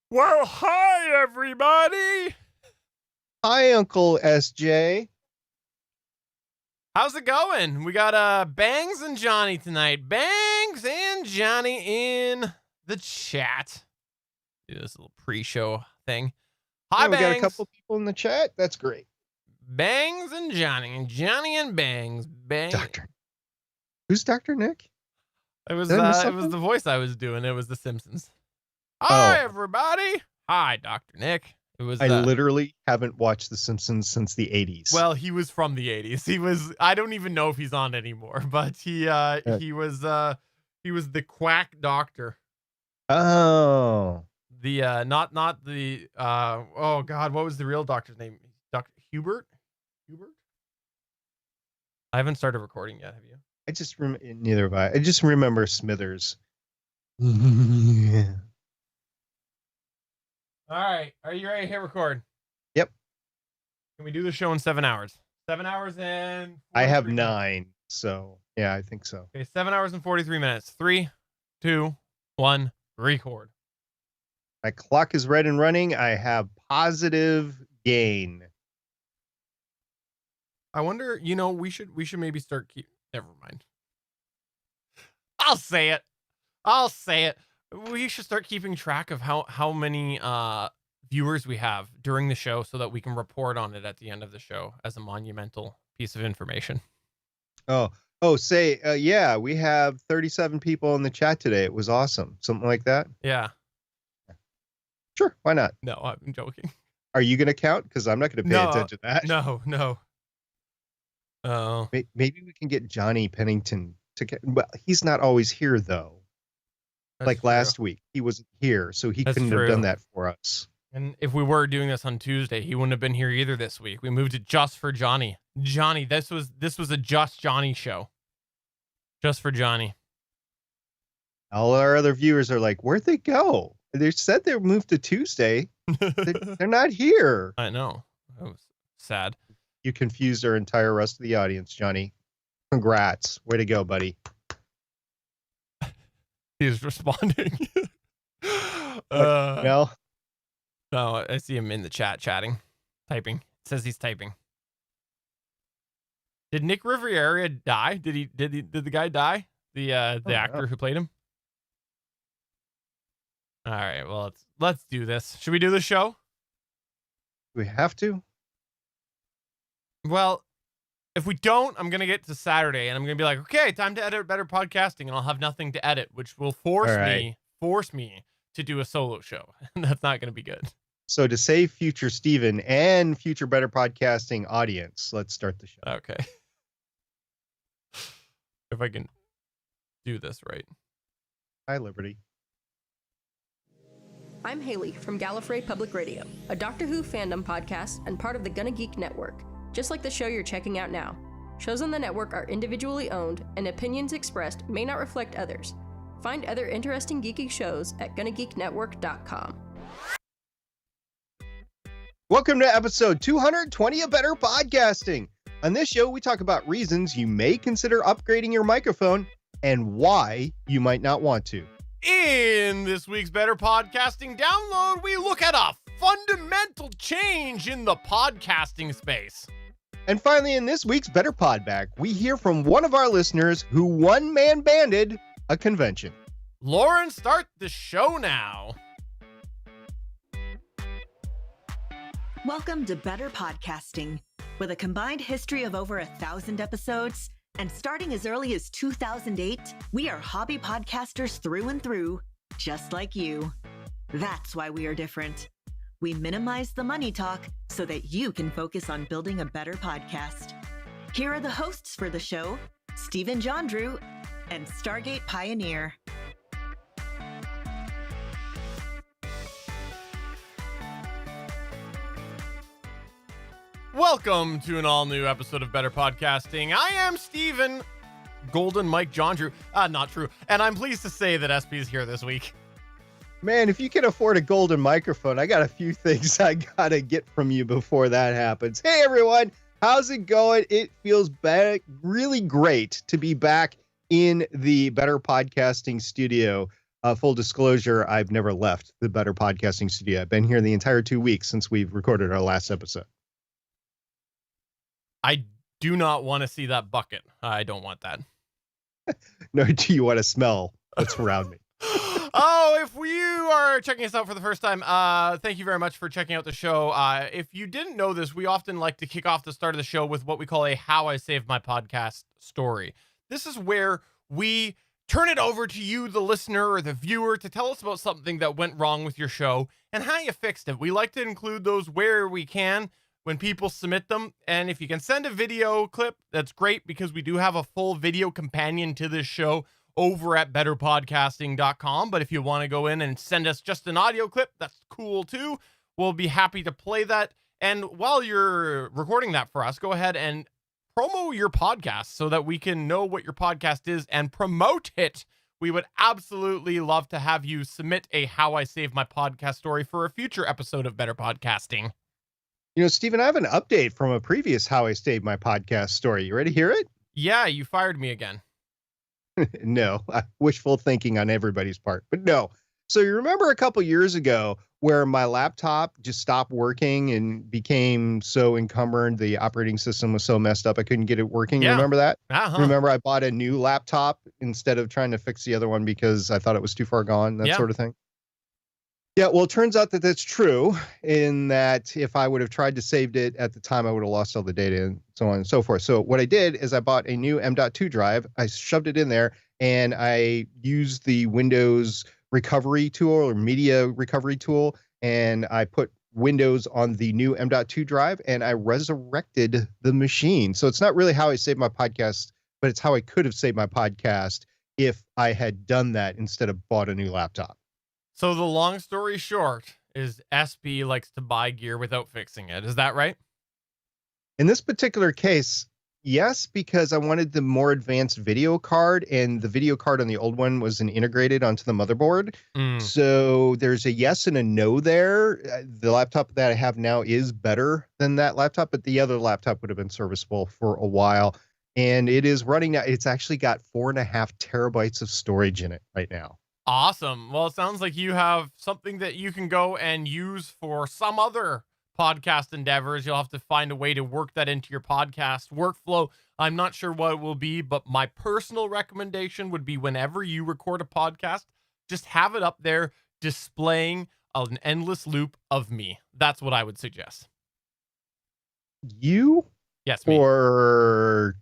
Well, hi, everybody. Hi, Uncle SJ. How's it going? We got Bangs and Johnny tonight. Bangs and Johnny in the chat. Do this little pre-show thing. Hi, Yeah, we got a Bangs. couple people in the chat. That's great. Bangs and Johnny and Bangs. Bang. Doctor. Who's Dr. Nick? It was Did I miss it was something? the voice I was doing. It was The Simpsons. Hi, Oh. everybody. Hi, Dr. Nick. It was. I literally haven't watched The Simpsons since the 80s. Well, he was from the 80s. He was. I don't even know if he's on anymore, but he was the quack doctor. Oh. The not the oh god, what was the real doctor's name? Dr. Hubert? I haven't started recording yet, have you? I just neither have I. I just remember Smithers. Yeah. All right, are you ready to hit record? Yep. Can we do the show in 7 hours? 7 hours and I have 43 minutes. 9, so yeah, I think so. Okay, 7 hours and 43 minutes. 3, 2, 1, record. My clock is red and running. I have positive gain. I wonder, we should maybe start never mind. I'll say it. We should start keeping track of how many viewers we have during the show so that we can report on it at the end of the show as a monumental piece of information. Yeah, we have 37 people in the chat today. It was awesome. Something like that. Yeah. Sure, why not? No, I'm joking. Are you going to count? Because I'm not going to pay attention to that. No. Oh. Maybe we can get Johnny Pennington to get. Well, he's not always here though. Like last week, he wasn't here, so he couldn't have done that for us. And if we were doing this on Tuesday, he wouldn't have been here either this week. We moved it just for Johnny. Johnny, this was a Just Johnny show. Just for Johnny. All our other viewers are like, where'd they go? They said they moved to Tuesday. They're not here. I know. That was sad. You confused our entire rest of the audience, Johnny. Congrats. Way to go, buddy. He's responding. No, I see him in the chat typing. It says he's typing. Did Nick Riviera die? Did the guy die? The actor who played him? All right, well, let's do this. Should we do the show? we have to. Well, if we don't, I'm going to get to Saturday and I'm going to be like, okay, time to edit better podcasting, and I'll have nothing to edit, which will force me to do a solo show. And that's not going to be good. So to save future Steven and future Better Podcasting audience, let's start the show. Okay. If I can do this right. Hi, Liberty. I'm Haley from Gallifrey Public Radio, a Doctor Who fandom podcast and part of the Gonna Geek Network, just like the show you're checking out now. Shows on the network are individually owned, and opinions expressed may not reflect others. Find other interesting geeky shows at GonnaGeekNetwork.com. Welcome to episode 220 of Better Podcasting. On this show, we talk about reasons you may consider upgrading your microphone and why you might not want to. In this week's Better Podcasting Download, we look at a fundamental change in the podcasting space. And finally, in this week's Better Podback, we hear from one of our listeners who one-man banded a convention. Lauren, start the show now. Welcome to Better Podcasting. With a combined history of over 1,000 episodes, and starting as early as 2008, we are hobby podcasters through and through, just like you. That's why we are different. We minimize the money talk so that you can focus on building a better podcast. Here are the hosts for the show, Stephen John Drew and Stargate Pioneer. Welcome to an all-new episode of Better Podcasting. I am Stephen Golden Mike John Drew. Not true. And I'm pleased to say that SP is here this week. Man, if you can afford a golden microphone, I got a few things I gotta get from you before that happens. Hey everyone, how's it going? It feels really great to be back in the Better Podcasting studio. Full disclosure, I've never left the Better Podcasting Studio. I've been here the entire 2 weeks since we've recorded our last episode. I do not want to see that bucket. I don't want that. Nor do you want to smell what's around me. Oh, if you are checking us out for the first time, thank you very much for checking out the show. If you didn't know this, we often like to kick off the start of the show with what we call a How I Saved My Podcast story. This is where we turn it over to you, the listener or the viewer, to tell us about something that went wrong with your show and how you fixed it. We like to include those where we can when people submit them. And if you can send a video clip, that's great, because we do have a full video companion to this show over at betterpodcasting.com. But if you want to go in and send us just an audio clip, that's cool too. We'll be happy to play that. And while you're recording that for us, go ahead and promo your podcast so that we can know what your podcast is and promote it. We would absolutely love to have you submit a How I Saved My Podcast story for a future episode of Better Podcasting. You know, Stephen, I have an update from a previous How I Saved My Podcast story. You ready to hear it? Yeah, you fired me again. No, wishful thinking on everybody's part, but no. So you remember a couple years ago where my laptop just stopped working and became so encumbered, the operating system was so messed up I couldn't get it working. Yeah. You remember that? Uh-huh. Remember I bought a new laptop instead of trying to fix the other one because I thought it was too far gone, that sort of thing. Yeah, well, it turns out that that's true, in that if I would have tried to save it at the time, I would have lost all the data and so on and so forth. So what I did is I bought a new M.2 drive. I shoved it in there, and I used the Windows recovery tool or media recovery tool, and I put Windows on the new M.2 drive, and I resurrected the machine. So it's not really how I saved my podcast, but it's how I could have saved my podcast if I had done that instead of bought a new laptop. So the long story short is SB likes to buy gear without fixing it. Is that right? In this particular case, yes, because I wanted the more advanced video card, and the video card on the old one wasn't integrated onto the motherboard. So there's a yes and a no there. The laptop that I have now is better than that laptop, but the other laptop would have been serviceable for a while. And it is running now. It's actually got 4.5 terabytes of storage in it right now. Awesome. Well, it sounds like you have something that you can go and use for some other podcast endeavors. You'll have to find a way to work that into your podcast workflow. I'm not sure what it will be, but my personal recommendation would be whenever you record a podcast, just have it up there displaying an endless loop of me. That's what I would suggest. You? Yes, me. Or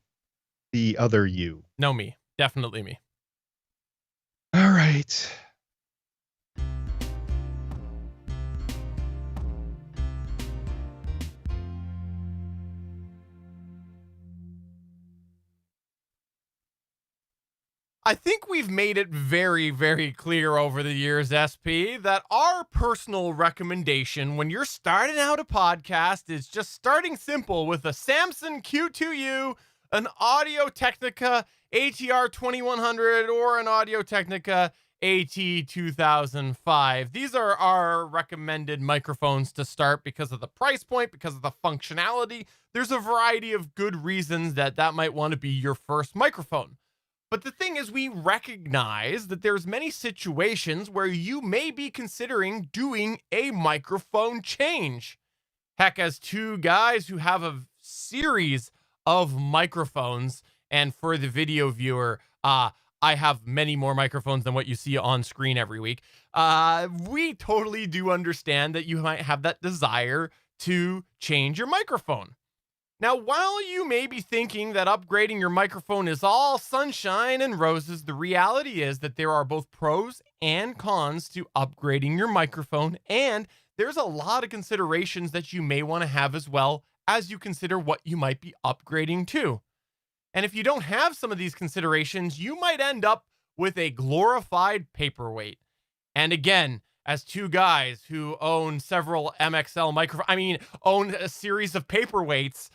the other you? No, me. Definitely me. All right. I think we've made it very, very clear over the years, SP, that our personal recommendation when you're starting out a podcast is just starting simple with a Samson Q2U, an Audio-Technica ATR 2100, or an Audio-Technica AT2005. These are our recommended microphones to start because of the price point, because of the functionality. There's a variety of good reasons that might want to be your first microphone. But the thing is, we recognize that there's many situations where you may be considering doing a microphone change. Heck, as two guys who have a series of microphones, and for the video viewer, I have many more microphones than what you see on screen every week. We totally do understand that you might have that desire to change your microphone. Now, while you may be thinking that upgrading your microphone is all sunshine and roses, the reality is that there are both pros and cons to upgrading your microphone, and there's a lot of considerations that you may want to have as well as you consider what you might be upgrading to. And if you don't have some of these considerations, you might end up with a glorified paperweight. And again, as two guys who own several MXL microphones, own a series of paperweights,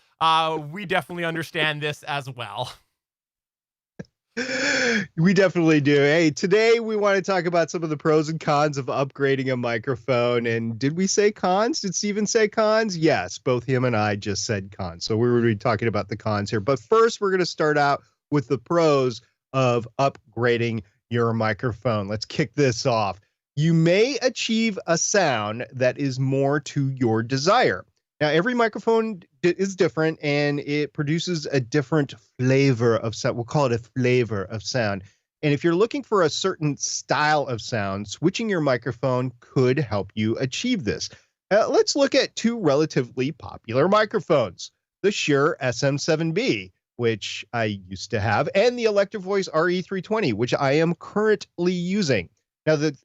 we definitely understand this as well. We definitely do. Hey, today we want to talk about some of the pros and cons of upgrading a microphone. And did we say cons? Did Steven say cons? Yes, both him and I just said cons. So we were talking about the cons here. But first, we're going to start out with the pros of upgrading your microphone. Let's kick this off. You may achieve a sound that is more to your desire. Now, every microphone is different and it produces a different flavor of sound. We'll call it a flavor of sound. And if you're looking for a certain style of sound, switching your microphone could help you achieve this. Let's look at two relatively popular microphones, the Shure SM7B, which I used to have, and the Electro-Voice RE320, which I am currently using. Now, the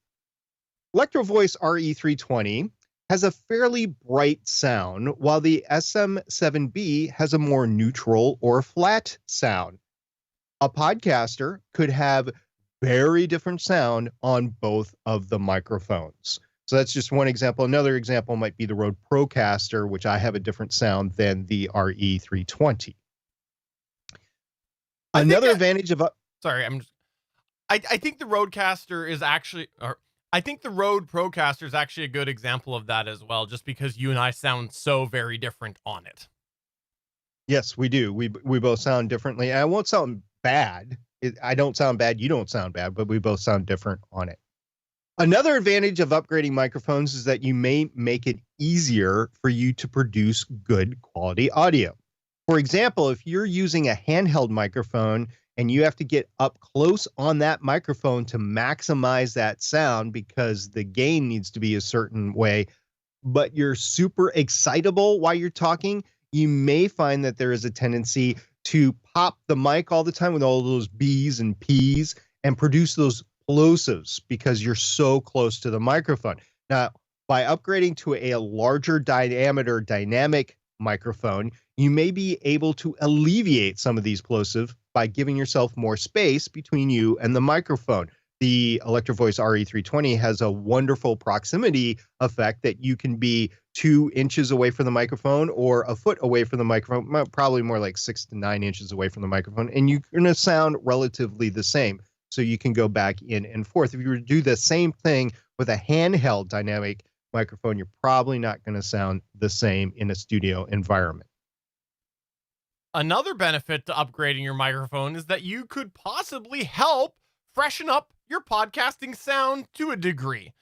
Electro-Voice RE320 has a fairly bright sound, while the SM7B has a more neutral or flat sound. A podcaster could have very different sound on both of the microphones. So that's just one example. Another example might be the Rode Procaster, which I have a different sound than the RE320. Another advantage of... Sorry, I think the Rodecaster is actually... I think the Rode Procaster is actually a good example of that as well, just because you and I sound so very different on it. Yes, we do. We both sound differently. I won't sound bad. I don't sound bad. You don't sound bad, but we both sound different on it. Another advantage of upgrading microphones is that you may make it easier for you to produce good quality audio. For example, if you're using a handheld microphone and you have to get up close on that microphone to maximize that sound because the gain needs to be a certain way, but you're super excitable while you're talking, you may find that there is a tendency to pop the mic all the time with all those B's and P's and produce those plosives because you're so close to the microphone. Now, by upgrading to a larger diameter dynamic microphone, you may be able to alleviate some of these plosives by giving yourself more space between you and the microphone. The Electro-Voice RE320 has a wonderful proximity effect that you can be 2 inches away from the microphone or a foot away from the microphone, probably more like 6 to 9 inches away from the microphone, and you're going to sound relatively the same. So you can go back in and forth. If you were to do the same thing with a handheld dynamic microphone, you're probably not going to sound the same in a studio environment. Another benefit to upgrading your microphone is that you could possibly help freshen up your podcasting sound to a degree.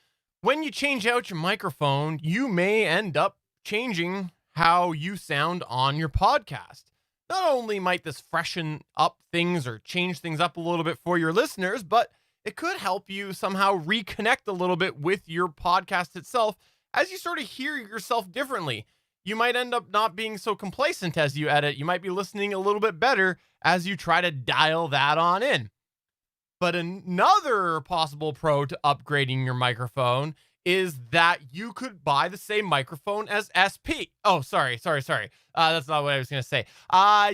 When you change out your microphone, you may end up changing how you sound on your podcast. Not only might this freshen up things or change things up a little bit for your listeners, but it could help you somehow reconnect a little bit with your podcast itself as you sort of hear yourself differently. You might end up not being so complacent as you edit. You might be listening a little bit better as you try to dial that on in. But another possible pro to upgrading your microphone is that you could buy the same microphone as SP. Oh, sorry. That's not what I was going to say.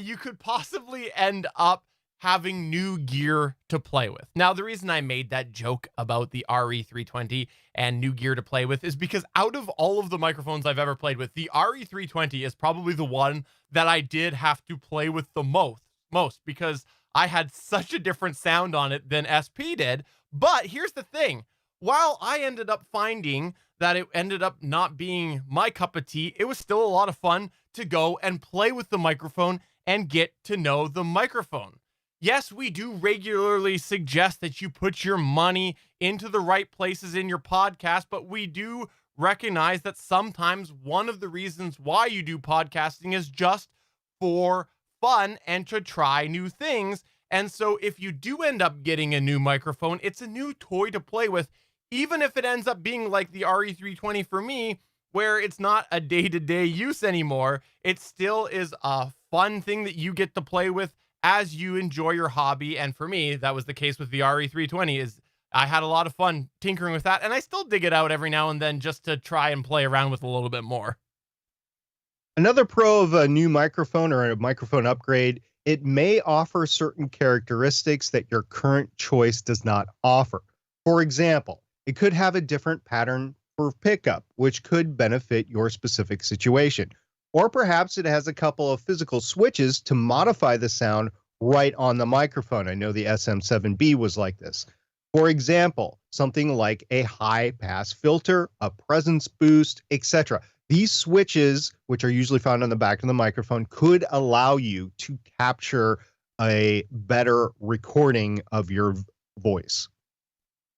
You could possibly end up having new gear to play with. Now, the reason I made that joke about the RE320 and new gear to play with is because out of all of the microphones I've ever played with, the RE320 is probably the one that I did have to play with the most because I had such a different sound on it than SP did. But here's the thing. While I ended up finding that it ended up not being my cup of tea, it was still a lot of fun to go and play with the microphone and get to know the microphone. Yes, we do regularly suggest that you put your money into the right places in your podcast, but we do recognize that sometimes one of the reasons why you do podcasting is just for fun and to try new things. And so if you do end up getting a new microphone, it's a new toy to play with, even if it ends up being like the RE320 for me, where it's not a day-to-day use anymore. It still is a fun thing that you get to play with as you enjoy your hobby. And for me, that was the case with the RE320. Is I had a lot of fun tinkering with that, and I still dig it out every now and then just to try and play around with a little bit more. Another pro of a new microphone or a microphone upgrade, it may offer certain characteristics that your current choice does not offer. For example, it could have a different pattern for pickup, which could benefit your specific situation. Or perhaps it has a couple of physical switches to modify the sound right on the microphone. I know the SM7B was like this. For example, something like a high pass filter, a presence boost, etc. These switches, which are usually found on the back of the microphone, could allow you to capture a better recording of your voice.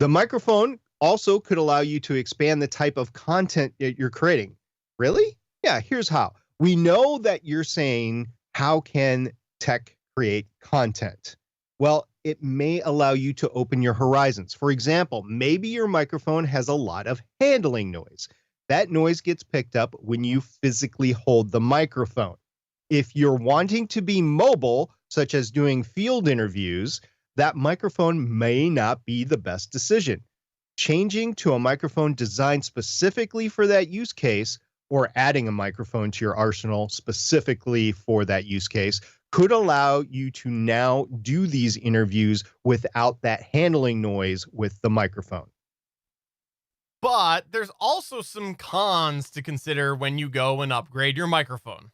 The microphone also could allow you to expand the type of content that you're creating. Really? Yeah, here's how. We know that you're saying, how can tech create content? Well, it may allow you to open your horizons. For example, maybe your microphone has a lot of handling noise. That noise gets picked up when you physically hold the microphone. If you're wanting to be mobile, such as doing field interviews, that microphone may not be the best decision. Changing to a microphone designed specifically for that use case, or adding a microphone to your arsenal specifically for that use case, could allow you to now do these interviews without that handling noise with the microphone. But there's also some cons to consider when you go and upgrade your microphone.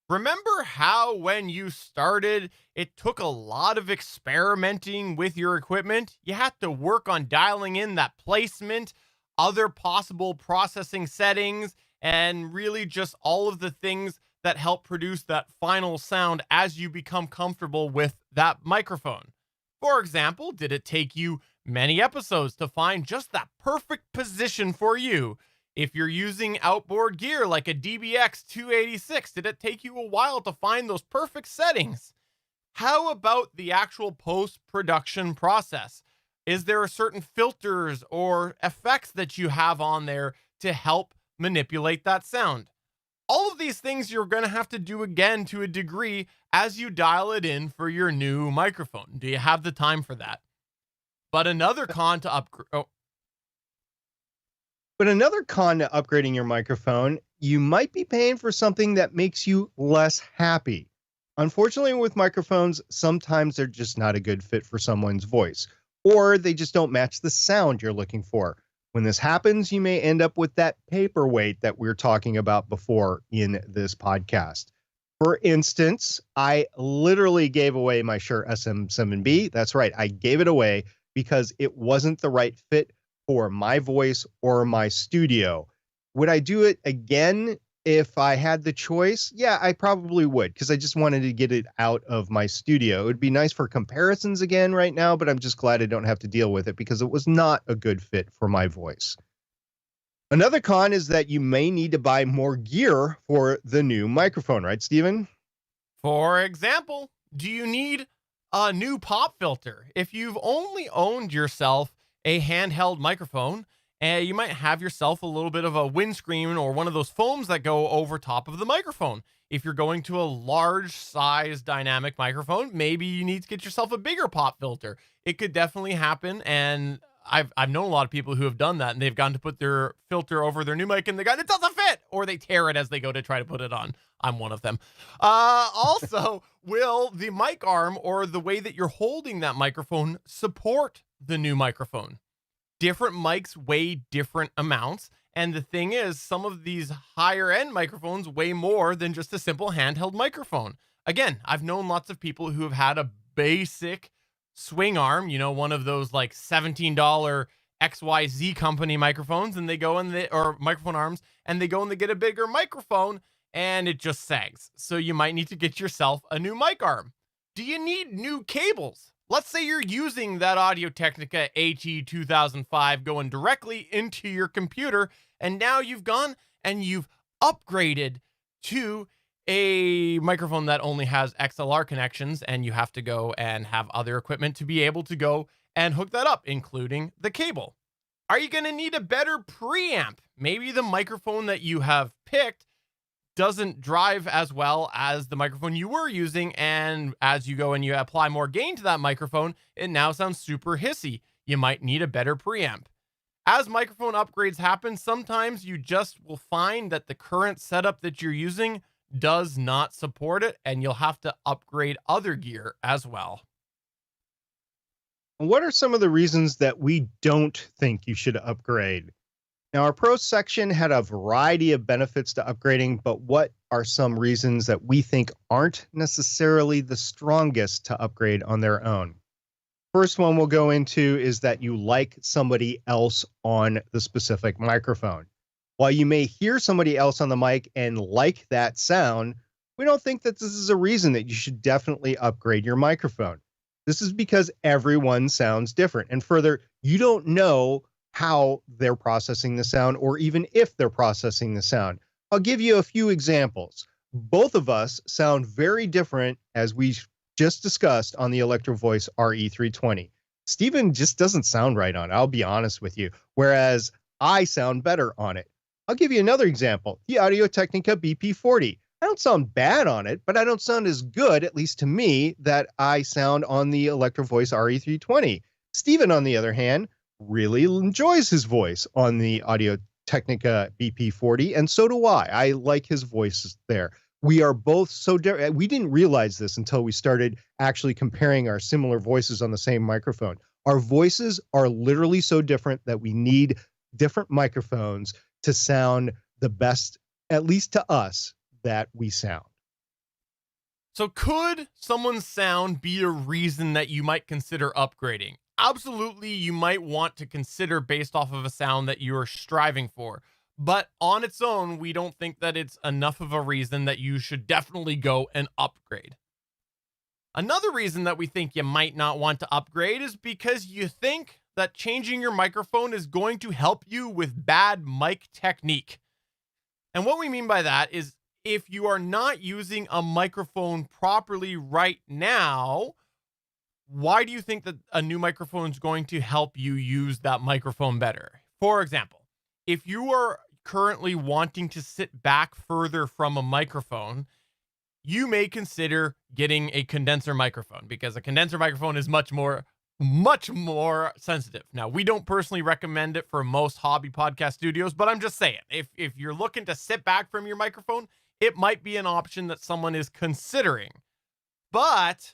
Remember how when you started, it took a lot of experimenting with your equipment? You had to work on dialing in that placement, other possible processing settings, and really just all of the things that help produce that final sound as you become comfortable with that microphone. For example, did it take you many episodes to find just that perfect position for you? If you're using outboard gear like a DBX 286, did it take you a while to find those perfect settings? How about the actual post-production process? Is there a certain filters or effects that you have on there to help manipulate that sound? All of these things you're going to have to do again to a degree as you dial it in for your new microphone. Do you have the time for that? But another con to upgrade. But another con to upgrading your microphone, you might be paying for something that makes you less happy. Unfortunately, with microphones, sometimes they're just not a good fit for someone's voice, or they just don't match the sound you're looking for. When this happens, you may end up with that paperweight that we were talking about before in this podcast. For instance, I literally gave away my Shure SM7B. That's right, I gave it away because it wasn't the right fit for my voice or my studio. Would I do it again if I had the choice? Yeah, I probably would, because I just wanted to get it out of my studio. It would be nice for comparisons again right now, but I'm just glad I don't have to deal with it because it was not a good fit for my voice. Another con is that you may need to buy more gear for the new microphone, right, Steven? For example, do you need a new pop filter? If you've only owned yourself a handheld microphone, and you might have yourself a little bit of a windscreen or one of those foams that go over top of the microphone. If you're going to a large size dynamic microphone, maybe you need to get yourself a bigger pop filter. It could definitely happen, and I've known a lot of people who have done that, and they've gone to put their filter over their new mic and it doesn't fit, or they tear it as they go to try to put it on. I'm one of them. Also, will the mic arm or the way that you're holding that microphone support the new microphone? Different mics weigh different amounts. And the thing is, some of these higher end microphones weigh more than just a simple handheld microphone. Again, I've known lots of people who have had a basic swing arm, one of those like $17 XYZ company microphones, and they go in or microphone arms, and they go and they get a bigger microphone and it just sags. So you might need to get yourself a new mic arm. Do you need new cables? Let's say you're using that Audio-Technica AT2005 going directly into your computer, and now you've gone and you've upgraded to a microphone that only has XLR connections, and you have to go and have other equipment to be able to go and hook that up, including the cable. Are you going to need a better preamp? Maybe the microphone that you have picked doesn't drive as well as the microphone you were using, and as you go and you apply more gain to that microphone, it now sounds super hissy. You might need a better preamp. As microphone upgrades happen, sometimes you just will find that the current setup that you're using does not support it, and you'll have to upgrade other gear as well. What are some of the reasons that we don't think you should upgrade? Now, our pros section had a variety of benefits to upgrading, but what are some reasons that we think aren't necessarily the strongest to upgrade on their own? First one we'll go into is that you like somebody else on the specific microphone. While you may hear somebody else on the mic and like that sound, we don't think that this is a reason that you should definitely upgrade your microphone. This is because everyone sounds different. And further, You don't know how they're processing the sound or even if they're processing the sound. I'll give you a few examples. Both of us sound very different, as we just discussed, on the Electro Voice RE320. Stephen just doesn't sound right on it, I'll be honest with you, whereas I sound better on it. I'll give you another example, the Audio-Technica BP40. I don't sound bad on it, but I don't sound as good, at least to me, that I sound on the Electro Voice RE320. Stephen, on the other hand, really enjoys his voice on the Audio-Technica BP40, and so do I. I like his voice there. We are both so different. We didn't realize this until we started actually comparing our similar voices on the same microphone. Our voices are literally so different that we need different microphones to sound the best, at least to us, that we sound. So could someone's sound be a reason that you might consider upgrading? Absolutely, you might want to consider based off of a sound that you're striving for. But on its own, we don't think that it's enough of a reason that you should definitely go and upgrade. Another reason that we think you might not want to upgrade is because you think that changing your microphone is going to help you with bad mic technique. And what we mean by that is if you are not using a microphone properly right now, why do you think that a new microphone is going to help you use that microphone better? For example, if you are currently wanting to sit back further from a microphone, you may consider getting a condenser microphone because a condenser microphone is much more sensitive. Now, we don't personally recommend it for most hobby podcast studios, but I'm just saying, if you're looking to sit back from your microphone, it might be an option that someone is considering. But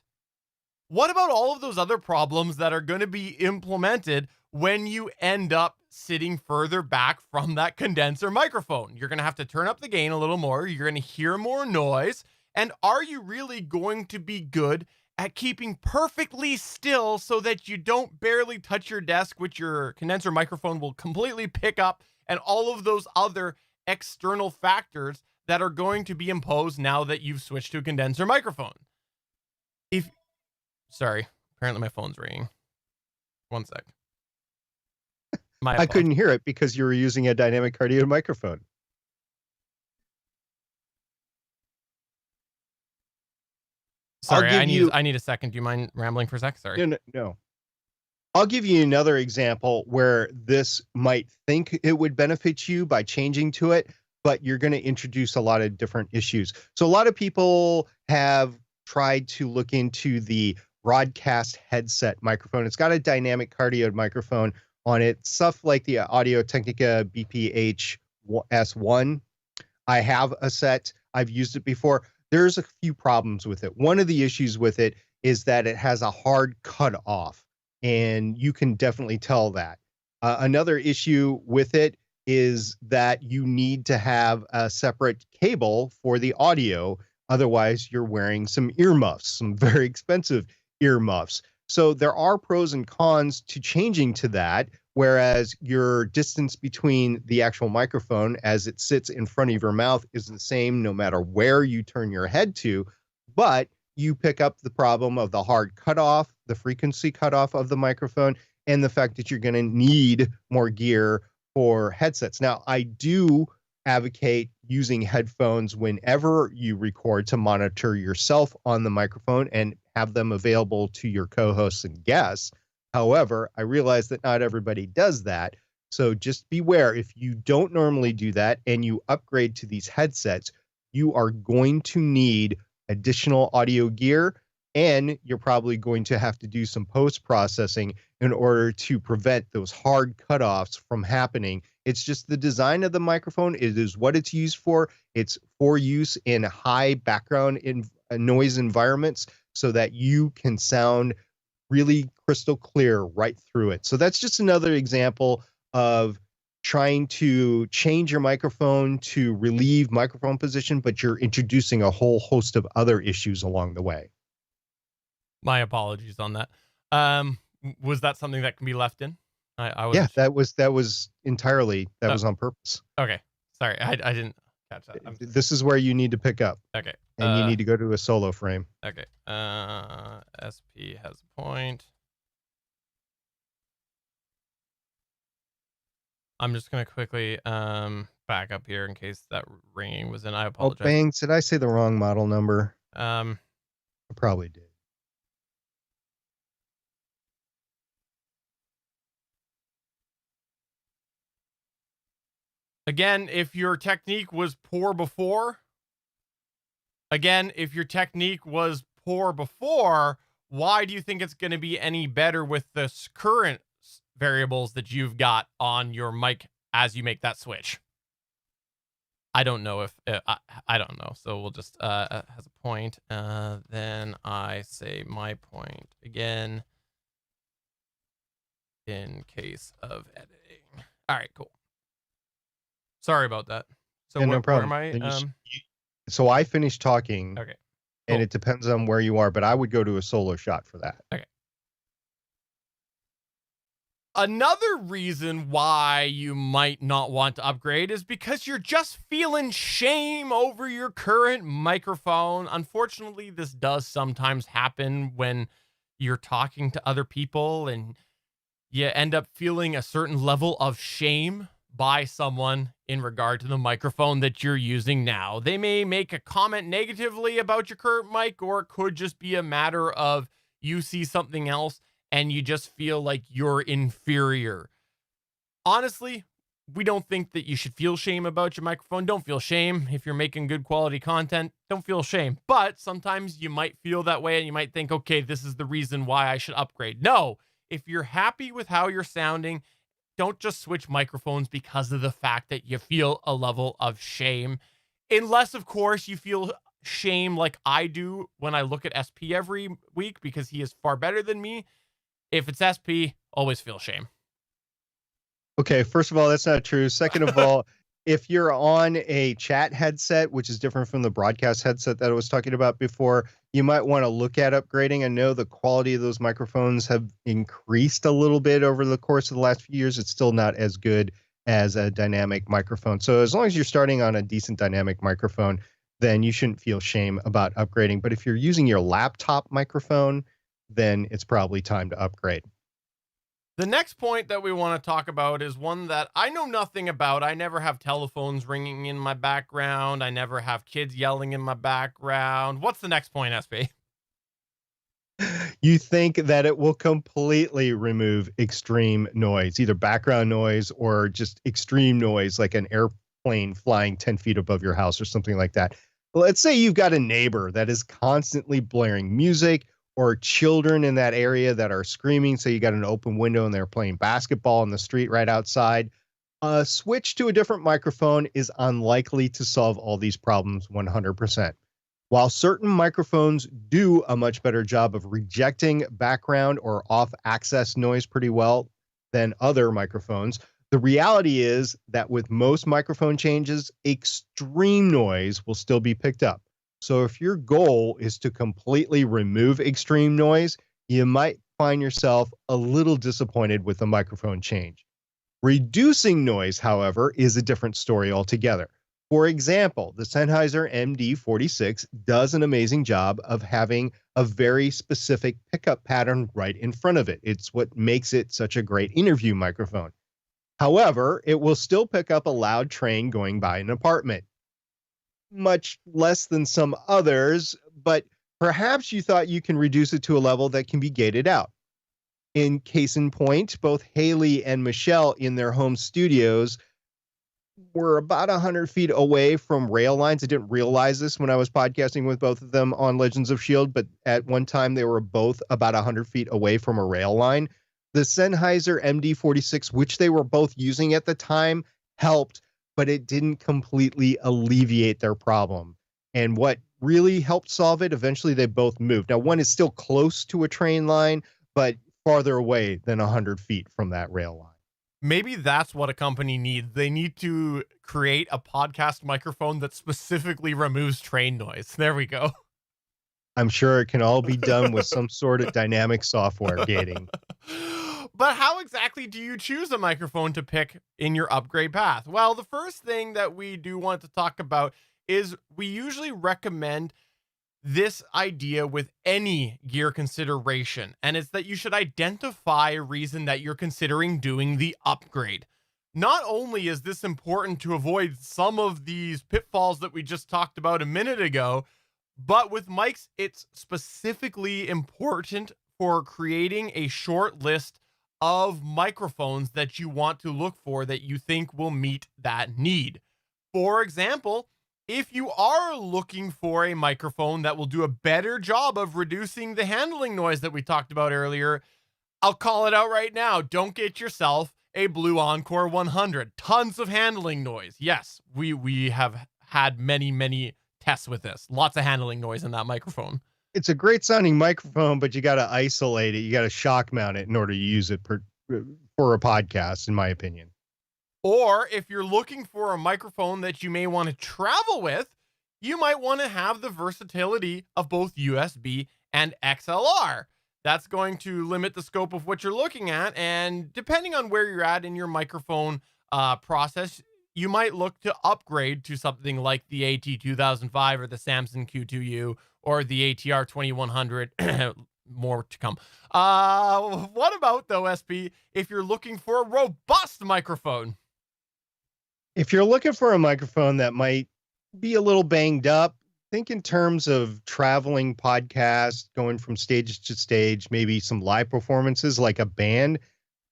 what about all of those other problems that are going to be implemented when you end up sitting further back from that condenser microphone? You're going to have to turn up the gain a little more. You're going to hear more noise. And are you really going to be good at keeping perfectly still so that you don't barely touch your desk, which your condenser microphone will completely pick up, and all of those other external factors that are going to be imposed now that you've switched to a condenser microphone? Sorry, apparently my phone's ringing. One sec. I couldn't hear it because you were using a dynamic cardioid microphone. Sorry, I need a second. Do you mind rambling for a sec? Sorry. No. I'll give you another example where this might think it would benefit you by changing to it, but you're going to introduce a lot of different issues. So a lot of people have tried to look into the broadcast headset microphone. It's got a dynamic cardioid microphone on it, stuff like the Audio-Technica BPH S1. I have a set. I've used it before. There's a few problems with it. One of the issues with it is that it has a hard cutoff, and you can definitely tell that. Another issue with it is that you need to have a separate cable for the audio. Otherwise, you're wearing some earmuffs, some very expensive earmuffs. So there are pros and cons to changing to that, whereas your distance between the actual microphone as it sits in front of your mouth is the same no matter where you turn your head to, but you pick up the problem of the hard cutoff, the frequency cutoff of the microphone, and the fact that you're going to need more gear for headsets. Now, I do advocate using headphones whenever you record to monitor yourself on the microphone and have them available to your co-hosts and guests. However, I realize that not everybody does that. So just beware, if you don't normally do that and you upgrade to these headsets, you are going to need additional audio gear, and you're probably going to have to do some post-processing in order to prevent those hard cutoffs from happening. It's just the design of the microphone. It is what it's used for. It's for use in high background noise environments so that you can sound really crystal clear right through it. So that's just another example of trying to change your microphone to relieve microphone position, but you're introducing a whole host of other issues along the way. My apologies on that. Was that something that can be left in? I was. Yeah, that was entirely, that was on purpose. Okay. Sorry, I didn't catch that. This is where you need to pick up. Okay. And you need to go to a solo frame. Okay. SP has a point. I'm just gonna quickly back up here in case that ringing was in. I Oh, apologize. bangs. Did I say the wrong model number? Um, I probably did. again, if your technique was poor before, why do you think it's going to be any better with the current variables that you've got on your mic as you make that switch? I don't know if I don't know. So we'll just has a point. Then I say my point again in case of editing. All right, cool. Sorry about that. So Yeah, where, no problem. where am I? So I finished talking, Okay. and Cool. it depends on where you are, but I would go to a solo shot for that. Okay. Another reason why you might not want to upgrade is because you're just feeling shame over your current microphone. Unfortunately, this does sometimes happen when you're talking to other people and you end up feeling a certain level of shame by someone in regard to the microphone that you're using now. They may make a comment negatively about your current mic, or it could just be a matter of you see something else and you just feel like you're inferior. Honestly, we don't think that you should feel shame about your microphone. Don't feel shame if you're making good quality content. Don't feel shame. But sometimes you might feel that way and you might think, okay, this is the reason why I should upgrade. No, if you're happy with how you're sounding, don't just switch microphones because of the fact that you feel a level of shame. Unless, of course, you feel shame like I do when I look at SP every week because he is far better than me. If it's SP, always feel shame. Okay, first of all, that's not true. Second of all, if you're on a chat headset, which is different from the broadcast headset that I was talking about before, you might want to look at upgrading. I know the quality of those microphones have increased a little bit over the course of the last few years. It's still not as good as a dynamic microphone. So as long as you're starting on a decent dynamic microphone, then you shouldn't feel shame about upgrading. But if you're using your laptop microphone, then it's probably time to upgrade. The next point that we want to talk about is one that I know nothing about. I never have telephones ringing in my background. I never have kids yelling in my background. What's the next point, SP? You think that it will completely remove extreme noise, either background noise or just extreme noise, like an airplane flying 10 feet above your house or something like that. Let's say you've got a neighbor that is constantly blaring music, or children in that area that are screaming. So you got an open window and they're playing basketball in the street right outside. A switch to a different microphone is unlikely to solve all these problems 100%. While certain microphones do a much better job of rejecting background or off-access noise pretty well than other microphones, the reality is that with most microphone changes, extreme noise will still be picked up. So if your goal is to completely remove extreme noise, you might find yourself a little disappointed with the microphone change. Reducing noise, however, is a different story altogether. For example, the Sennheiser MD46 does an amazing job of having a very specific pickup pattern right in front of it. It's what makes it such a great interview microphone. However, it will still pick up a loud train going by an apartment. Much less than some others, but perhaps you thought you can reduce it to a level that can be gated out. In case in point, both Haley and Michelle in their home studios were about 100 feet away from rail lines. I didn't realize this when I was podcasting with both of them on Legends of S.H.I.E.L.D., but at one time they were both about 100 feet away from a rail line. The Sennheiser MD46, which they were both using at the time, helped, but it didn't completely alleviate their problem. And what really helped solve it, eventually they both moved. Now, one is still close to a train line, but farther away than 100 feet from that rail line. Maybe that's what a company needs. They need to create a podcast microphone that specifically removes train noise. There we go. I'm sure it can all be done with some sort of dynamic software gating. But how exactly do you choose a microphone to pick in your upgrade path? Well, the first thing that we do want to talk about is we usually recommend this idea with any gear consideration, and it's that you should identify a reason that you're considering doing the upgrade. not only is this important to avoid some of these pitfalls that we just talked about a minute ago, but with mics, it's specifically important for creating a short list of microphones that you want to look for that you think will meet that need. For example, if you are looking for a microphone that will do a better job of reducing the handling noise that we talked about earlier, I'll call it out right now. Don't get yourself a Blue Encore 100. Tons of handling noise. Yes, we have had many tests with this. Lots of handling noise in that microphone. It's a great sounding microphone, but you got to isolate it. You got to shock mount it in order to use it for a podcast, in my opinion. Or if you're looking for a microphone that you may want to travel with, you might want to have the versatility of both USB and XLR. That's going to limit the scope of what you're looking at. And depending on where you're at in your microphone process, you might look to upgrade to something like the AT2005 or the Samson Q2U or the ATR 2100. More to come. What about, though, SP, if you're looking for a robust microphone? If you're looking for a microphone that might be a little banged up, think in terms of traveling podcasts, going from stage to stage, maybe some live performances like a band.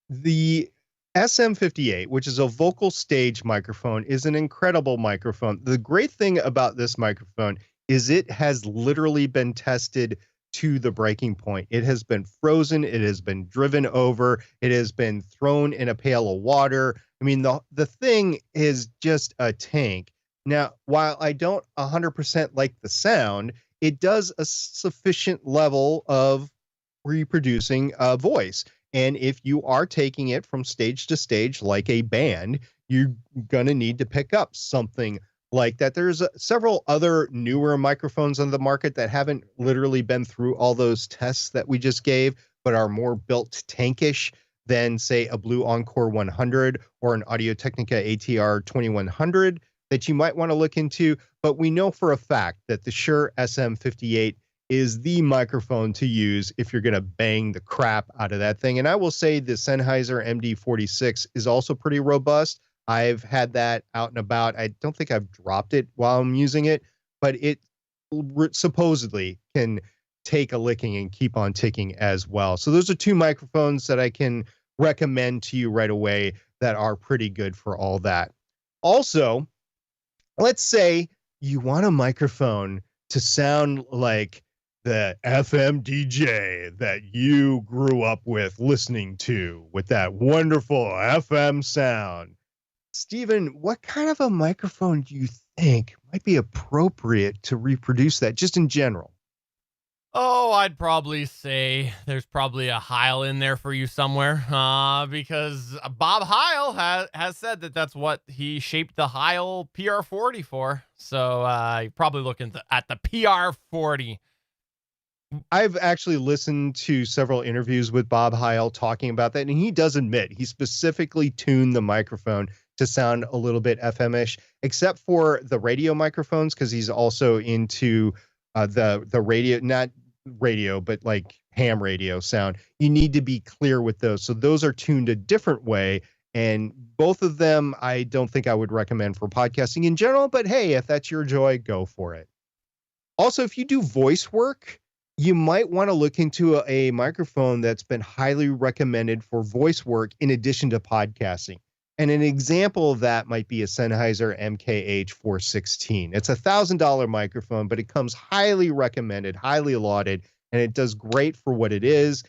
The SM58, which is a vocal stage microphone, is an incredible microphone. The great thing about this microphone is it has literally been tested to the breaking point. It has been frozen. It has been driven over. It has been thrown in a pail of water. I mean, the thing is just a tank. Now, while I don't 100% like the sound, it does a sufficient level of reproducing a voice. And if you are taking it from stage to stage like a band, you're going to need to pick up something like that. There's several other newer microphones on the market that haven't literally been through all those tests that we just gave, but are more built tankish than, say, a Blue Encore 100 or an Audio-Technica ATR 2100 that you might want to look into. But we know for a fact that the Shure SM58 is the microphone to use if you're going to bang the crap out of that thing. And I will say the Sennheiser MD46 is also pretty robust. I've had that out and about. I don't think I've dropped it while I'm using it, but it supposedly can take a licking and keep on ticking as well. So those are two microphones that I can recommend to you right away that are pretty good for all that. Also, let's say you want a microphone to sound like the FM DJ that you grew up with listening to with that wonderful FM sound. Steven, what kind of a microphone do you think might be appropriate to reproduce that, just in general? Oh, I'd probably say there's probably a Heil in there for you somewhere, because Bob Heil has said that that's what he shaped the Heil PR40 for. So you're probably looking at the PR40. I've actually listened to several interviews with Bob Heil talking about that, and he does admit he specifically tuned the microphone to sound a little bit FM-ish, except for the radio microphones, because he's also into the radio, not radio, but like ham radio sound. You need to be clear with those. So those are tuned a different way. And both of them, I don't think I would recommend for podcasting in general, but hey, if that's your joy, go for it. Also, if you do voice work, you might want to look into a microphone that's been highly recommended for voice work in addition to podcasting. And an example of that might be a Sennheiser MKH416. It's a $1,000 microphone, but it comes highly recommended, highly lauded, and it does great for what it is.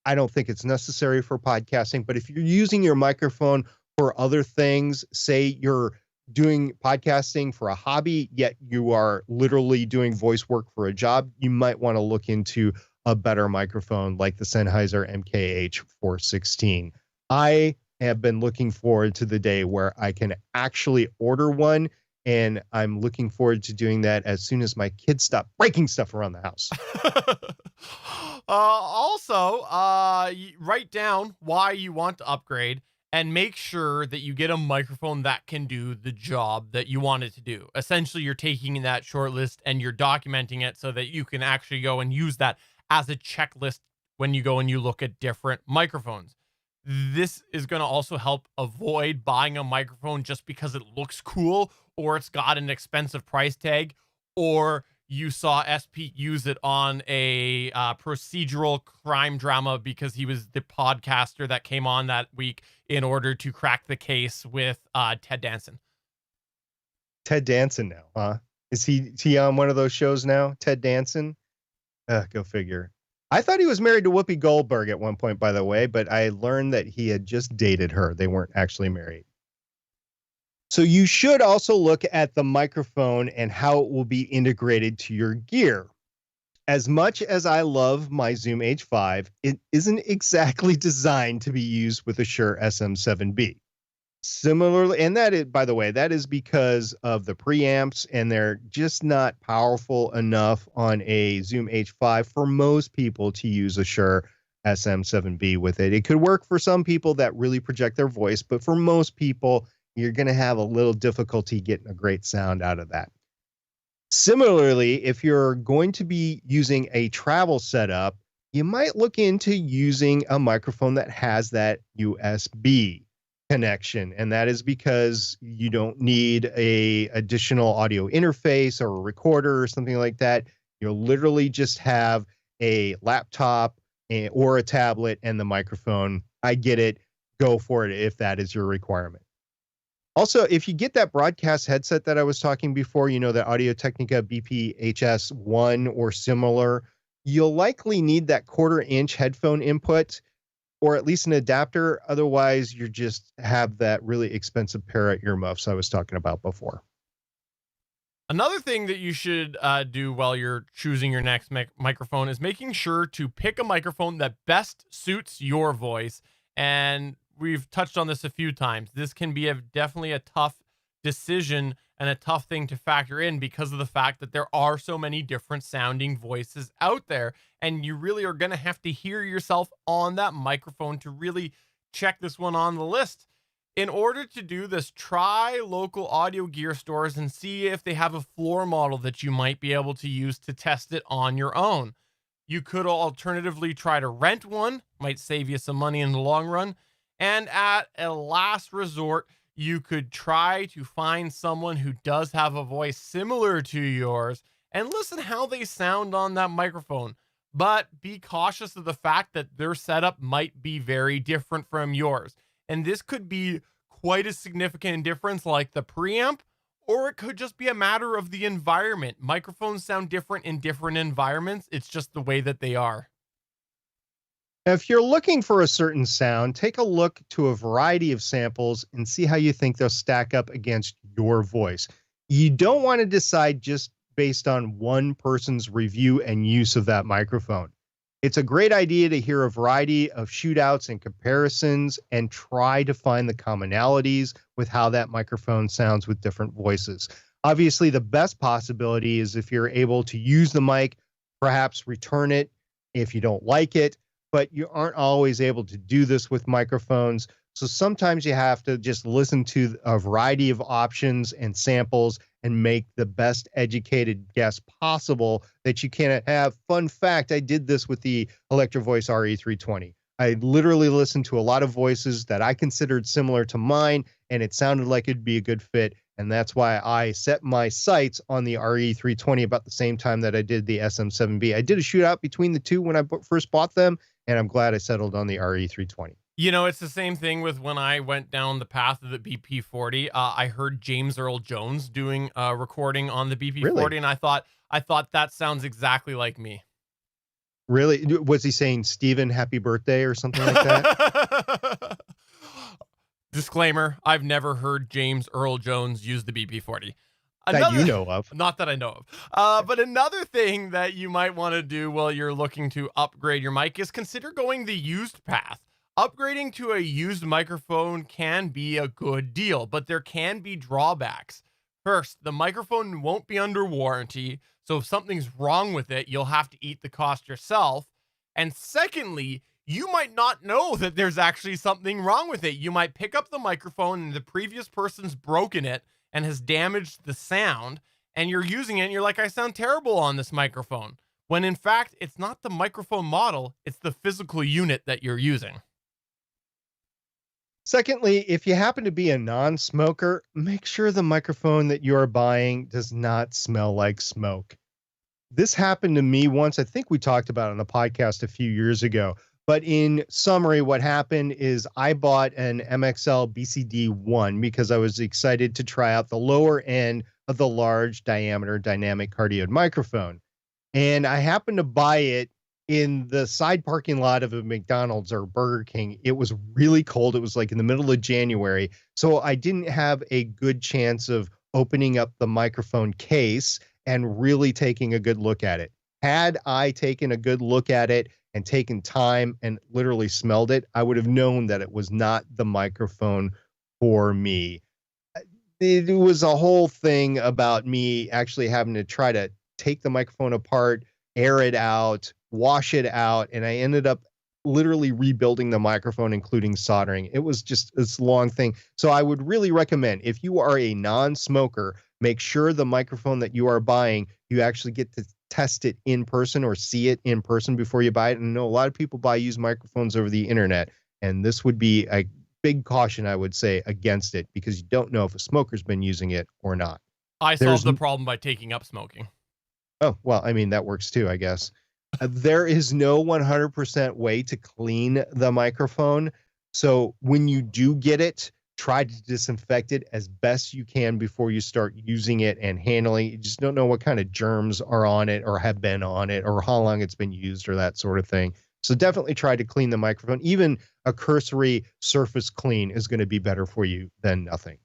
I don't think it's necessary for podcasting, but if you're using your microphone for other things, say you're doing podcasting for a hobby, yet you are literally doing voice work for a job, you might want to look into a better microphone like the Sennheiser MKH416. I have been looking forward to the day where I can actually order one, and I'm looking forward to doing that as soon as my kids stop breaking stuff around the house. Also, write down why you want to upgrade and make sure that you get a microphone that can do the job that you want it to do. Essentially, you're taking that short list and you're documenting it so that you can actually go and use that as a checklist when you go and you look at different microphones. this is going to also help avoid buying a microphone just because it looks cool or it's got an expensive price tag, or you saw SP use it on a procedural crime drama because he was the podcaster that came on that week in order to crack the case with Ted Danson. Ted Danson now, huh? Is he on one of those shows now? Ted Danson? Go figure. I thought he was married to Whoopi Goldberg at one point, by the way, but I learned that he had just dated her. They weren't actually married. So you should also look at the microphone and how it will be integrated to your gear. As much as I love my Zoom H5, it isn't exactly designed to be used with a Shure SM7B. Similarly, and by the way, that is because of the preamps, and they're just not powerful enough on a Zoom H5 for most people to use a Shure SM7B with it. It could work for some people that really project their voice, but for most people, you're going to have a little difficulty getting a great sound out of that. Similarly, if you're going to be using a travel setup, you might look into using a microphone that has that USB connection, and that is because you don't need a additional audio interface or a recorder or something like that. You'll literally just have a laptop or a tablet and the microphone. I get it. Go for it if that is your requirement. Also, if you get that broadcast headset that I was talking before, the Audio-Technica BPHS-1 or similar, you'll likely need that 1/4 inch headphone input, or at least an adapter. Otherwise, you just have that really expensive pair of earmuffs I was talking about before. Another thing that you should do while you're choosing your next microphone is making sure to pick a microphone that best suits your voice. And we've touched on this a few times. This can be definitely a tough decision and a tough thing to factor in because of the fact that there are so many different sounding voices out there, and you really are going to have to hear yourself on that microphone to really check this one on the list. In order to do this, try local audio gear stores and see if they have a floor model that you might be able to use to test it on your own. You could alternatively try to rent one, might save you some money in the long run. And at a last resort, you could try to find someone who does have a voice similar to yours and listen how they sound on that microphone. But be cautious of the fact that their setup might be very different from yours. And this could be quite a significant difference, like the preamp, or it could just be a matter of the environment. Microphones sound different in different environments. It's just the way that they are. If you're looking for a certain sound, take a look to a variety of samples and see how you think they'll stack up against your voice. You don't want to decide just based on one person's review and use of that microphone. It's a great idea to hear a variety of shootouts and comparisons and try to find the commonalities with how that microphone sounds with different voices. Obviously, the best possibility is if you're able to use the mic, perhaps return it if you don't like it, but you aren't always able to do this with microphones. So sometimes you have to just listen to a variety of options and samples and make the best educated guess possible that you can have. Fun fact, I did this with the Electro Voice RE320. I literally listened to a lot of voices that I considered similar to mine, and it sounded like it'd be a good fit. And that's why I set my sights on the RE320 about the same time that I did the SM7B. I did a shootout between the two when I first bought them, and I'm glad I settled on the RE320. It's the same thing with when I went down the path of the BP40. I heard James Earl Jones doing a recording on the BP40, Really? and I thought that sounds exactly like me. Really? Was he saying, Steven, happy birthday or something like that? Disclaimer, I've never heard James Earl Jones use the BP40. That you know of. Not that I know of. But another thing that you might want to do while you're looking to upgrade your mic is consider going the used path. Upgrading to a used microphone can be a good deal, but there can be drawbacks. First, the microphone won't be under warranty, so if something's wrong with it, you'll have to eat the cost yourself. And secondly, you might not know that there's actually something wrong with it. You might pick up the microphone and the previous person's broken it and has damaged the sound, and you're using it and you're like, I sound terrible on this microphone. When in fact, it's not the microphone model, it's the physical unit that you're using. Secondly, if you happen to be a non-smoker, make sure the microphone that you are buying does not smell like smoke. This happened to me once. I think we talked about it on the podcast a few years ago. But in summary, what happened is I bought an MXL BCD1 because I was excited to try out the lower end of the large diameter dynamic cardioid microphone. And I happened to buy it in the side parking lot of a McDonald's or Burger King. It was really cold. It was like in the middle of January. So I didn't have a good chance of opening up the microphone case and really taking a good look at it. Had I taken a good look at it and taken time and literally smelled it, I would have known that it was not the microphone for me. It was a whole thing about me actually having to try to take the microphone apart, air it out, wash it out, and I ended up literally rebuilding the microphone, including soldering. It was just this long thing. So I would really recommend, if you are a non-smoker, make sure the microphone that you are buying, you actually get to test it in person or see it in person before you buy it. And I know a lot of people buy used microphones over the internet, and this would be a big caution, I would say, against it, because you don't know if a smoker's been using it or not. I solved the problem by taking up smoking. Oh, well, I mean, that works too, I guess. There is no 100% way to clean the microphone. So when you do get it, try to disinfect it as best you can before you start using it and handling it. You just don't know what kind of germs are on it or have been on it or how long it's been used or that sort of thing. So definitely try to clean the microphone. Even a cursory surface clean is going to be better for you than nothing.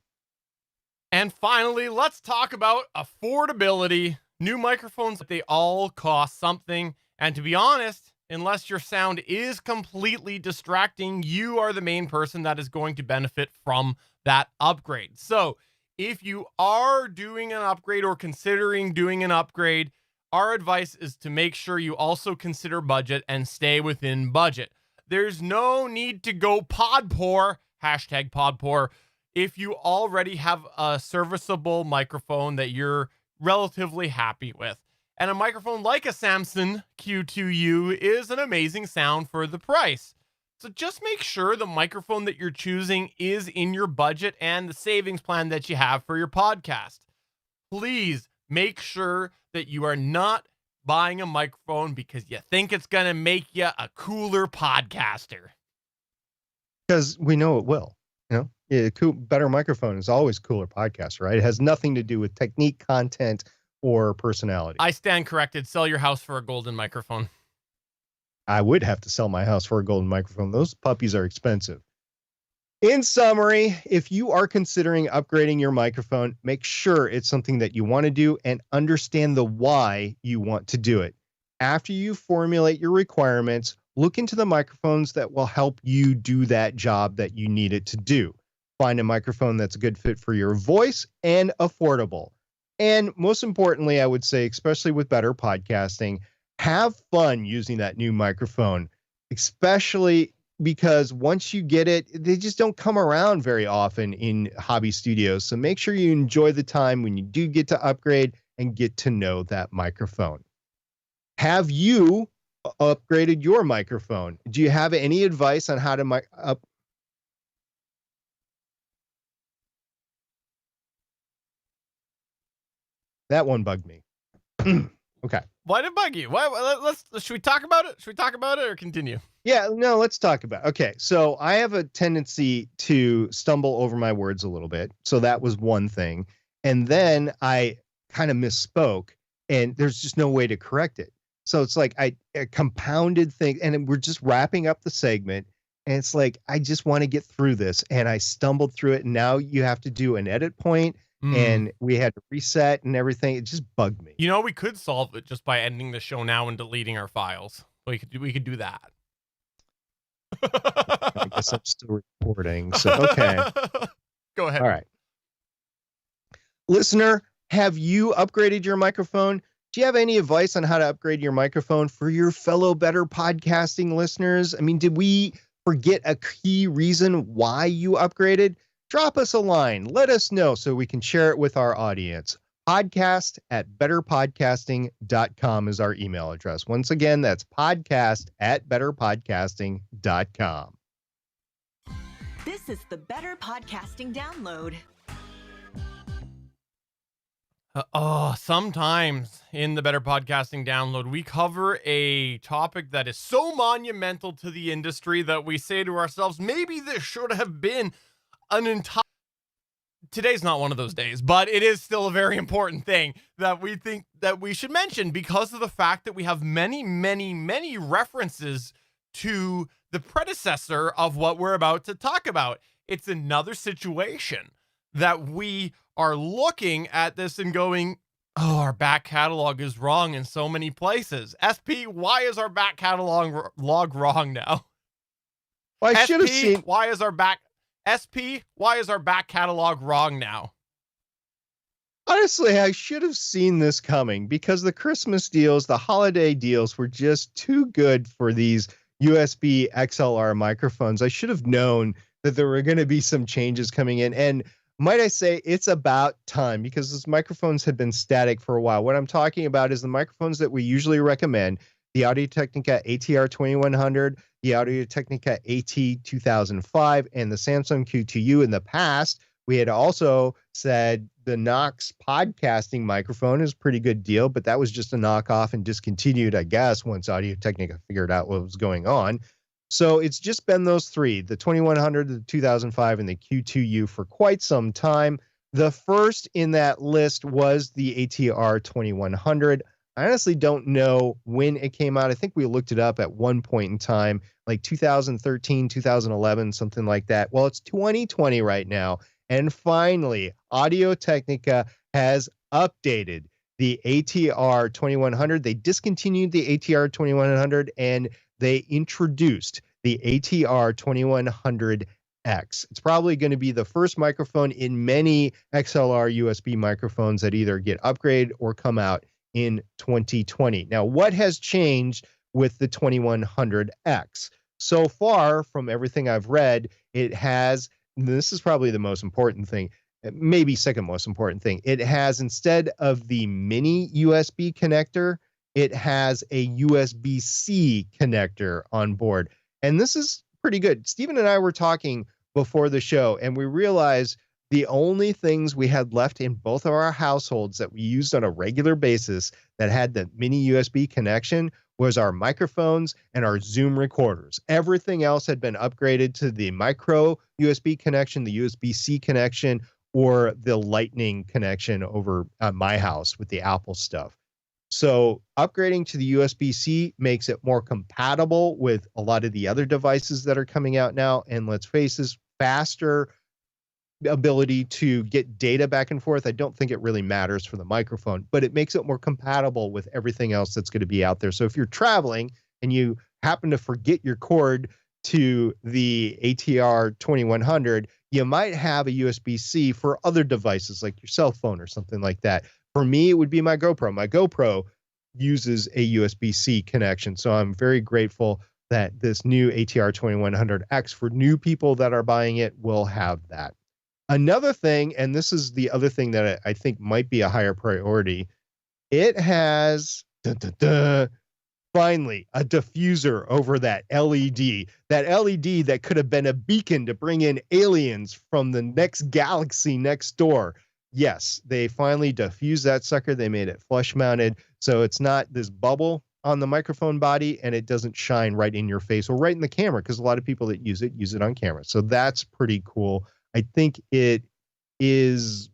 And finally, let's talk about affordability. New microphones, they all cost something. And to be honest, unless your sound is completely distracting, you are the main person that is going to benefit from that upgrade. So if you are doing an upgrade or considering doing an upgrade, our advice is to make sure you also consider budget and stay within budget. There's no need to go pod poor, #pod poor, if you already have a serviceable microphone that you're relatively happy with. And a microphone like a Samson Q2U is an amazing sound for the price. So just make sure the microphone that you're choosing is in your budget and the savings plan that you have for your podcast. Please make sure that you are not buying a microphone because you think it's going to make you a cooler podcaster. Because we know it will. You know, better microphone is always cooler podcaster, right? It has nothing to do with technique, content, or personality. I stand corrected. Sell your house for a golden microphone. I would have to sell my house for a golden microphone. Those puppies are expensive. In summary, if you are considering upgrading your microphone, make sure it's something that you want to do and understand the why you want to do it. After you formulate your requirements, look into the microphones that will help you do that job that you need it to do. Find a microphone that's a good fit for your voice and affordable. And most importantly, I would say, especially with better podcasting, have fun using that new microphone, especially because once you get it, they just don't come around very often in hobby studios. So make sure you enjoy the time when you do get to upgrade and get to know that microphone. Have you upgraded your microphone? Do you have any advice on how to That one bugged me. Okay. Why did it bug you? Should we talk about it? Should we talk about it or continue? Yeah, no, let's talk about it. Okay, so I have a tendency to stumble over my words a little bit. So that was one thing. And then I kind of misspoke, and there's just no way to correct it. So it's like a compounded thing, and we're just wrapping up the segment. And it's like, I just want to get through this. And I stumbled through it. And now you have to do an edit point. And we had to reset and everything. It just bugged me. You know, we could solve it just by ending the show now and deleting our files. We could do that. I guess I'm still recording. So, okay. Go ahead. All right. Listener, have you upgraded your microphone? Do you have any advice on how to upgrade your microphone for your fellow better podcasting listeners? I mean, did we forget a key reason why you upgraded? Drop us a line. Let us know so we can share it with our audience. podcast@betterpodcasting.com is our email address. Once again, that's podcast@betterpodcasting.com. This is the Better Podcasting Download. Sometimes in the Better Podcasting Download, we cover a topic that is so monumental to the industry that we say to ourselves, maybe this should have been an entire... Today's not one of those days, but it is still a very important thing that we think that we should mention because of the fact that we have many, many, many references to the predecessor of what we're about to talk about. It's another situation that we are looking at this and going, oh, our back catalog is wrong in so many places. SP, why is our back catalog log wrong now? Well, I should have seen. Why is our back catalog wrong now? Honestly, I should have seen this coming because the Christmas deals, the holiday deals were just too good for these USB XLR microphones. I should have known that there were going to be some changes coming in. And might I say, it's about time because those microphones had been static for a while. What I'm talking about is the microphones that we usually recommend, the Audio-Technica ATR 2100, the Audio-Technica AT 2005, and the Samsung Q2U. In the past, we had also said the Knox podcasting microphone is a pretty good deal, but that was just a knockoff and discontinued, I guess, once Audio-Technica figured out what was going on. So it's just been those three, the 2100, the 2005, and the Q2U for quite some time. The first in that list was the ATR 2100. I honestly don't know when it came out. I think we looked it up at one point in time, like 2013, 2011, something like that. Well, it's 2020 right now. And finally, Audio-Technica has updated the ATR 2100. They discontinued the ATR 2100 and they introduced the ATR 2100X. It's probably going to be the first microphone in many XLR USB microphones that either get upgraded or come out in 2020. Now, what has changed with the 2100X? So far, from everything I've read, it has, this is probably the most important thing, maybe second most important thing, it has, instead of the mini USB connector, it has a USB-C connector on board. And this is pretty good. Stephen and I were talking before the show, and we realized the only things we had left in both of our households that we used on a regular basis that had the mini USB connection was our microphones and our Zoom recorders. Everything else had been upgraded to the micro USB connection, the USB-C connection, or the Lightning connection over at my house with the Apple stuff. So upgrading to the USB-C makes it more compatible with a lot of the other devices that are coming out now. And let's face it, faster ability to get data back and forth. I don't think it really matters for the microphone, but it makes it more compatible with everything else that's going to be out there. So if you're traveling and you happen to forget your cord to the ATR 2100, you might have a USB-C for other devices like your cell phone or something like that. For me, it would be my GoPro. My GoPro uses a USB-C connection. So I'm very grateful that this new ATR 2100X for new people that are buying it will have that. Another thing, and this is the other thing that I think might be a higher priority, it has finally a diffuser over that LED that could have been a beacon to bring in aliens from the next galaxy next door. Yes, they finally diffused that sucker. They made it flush mounted, so it's not this bubble on the microphone body, and it doesn't shine right in your face or right in the camera, because a lot of people that use it on camera. So that's pretty cool. I think it is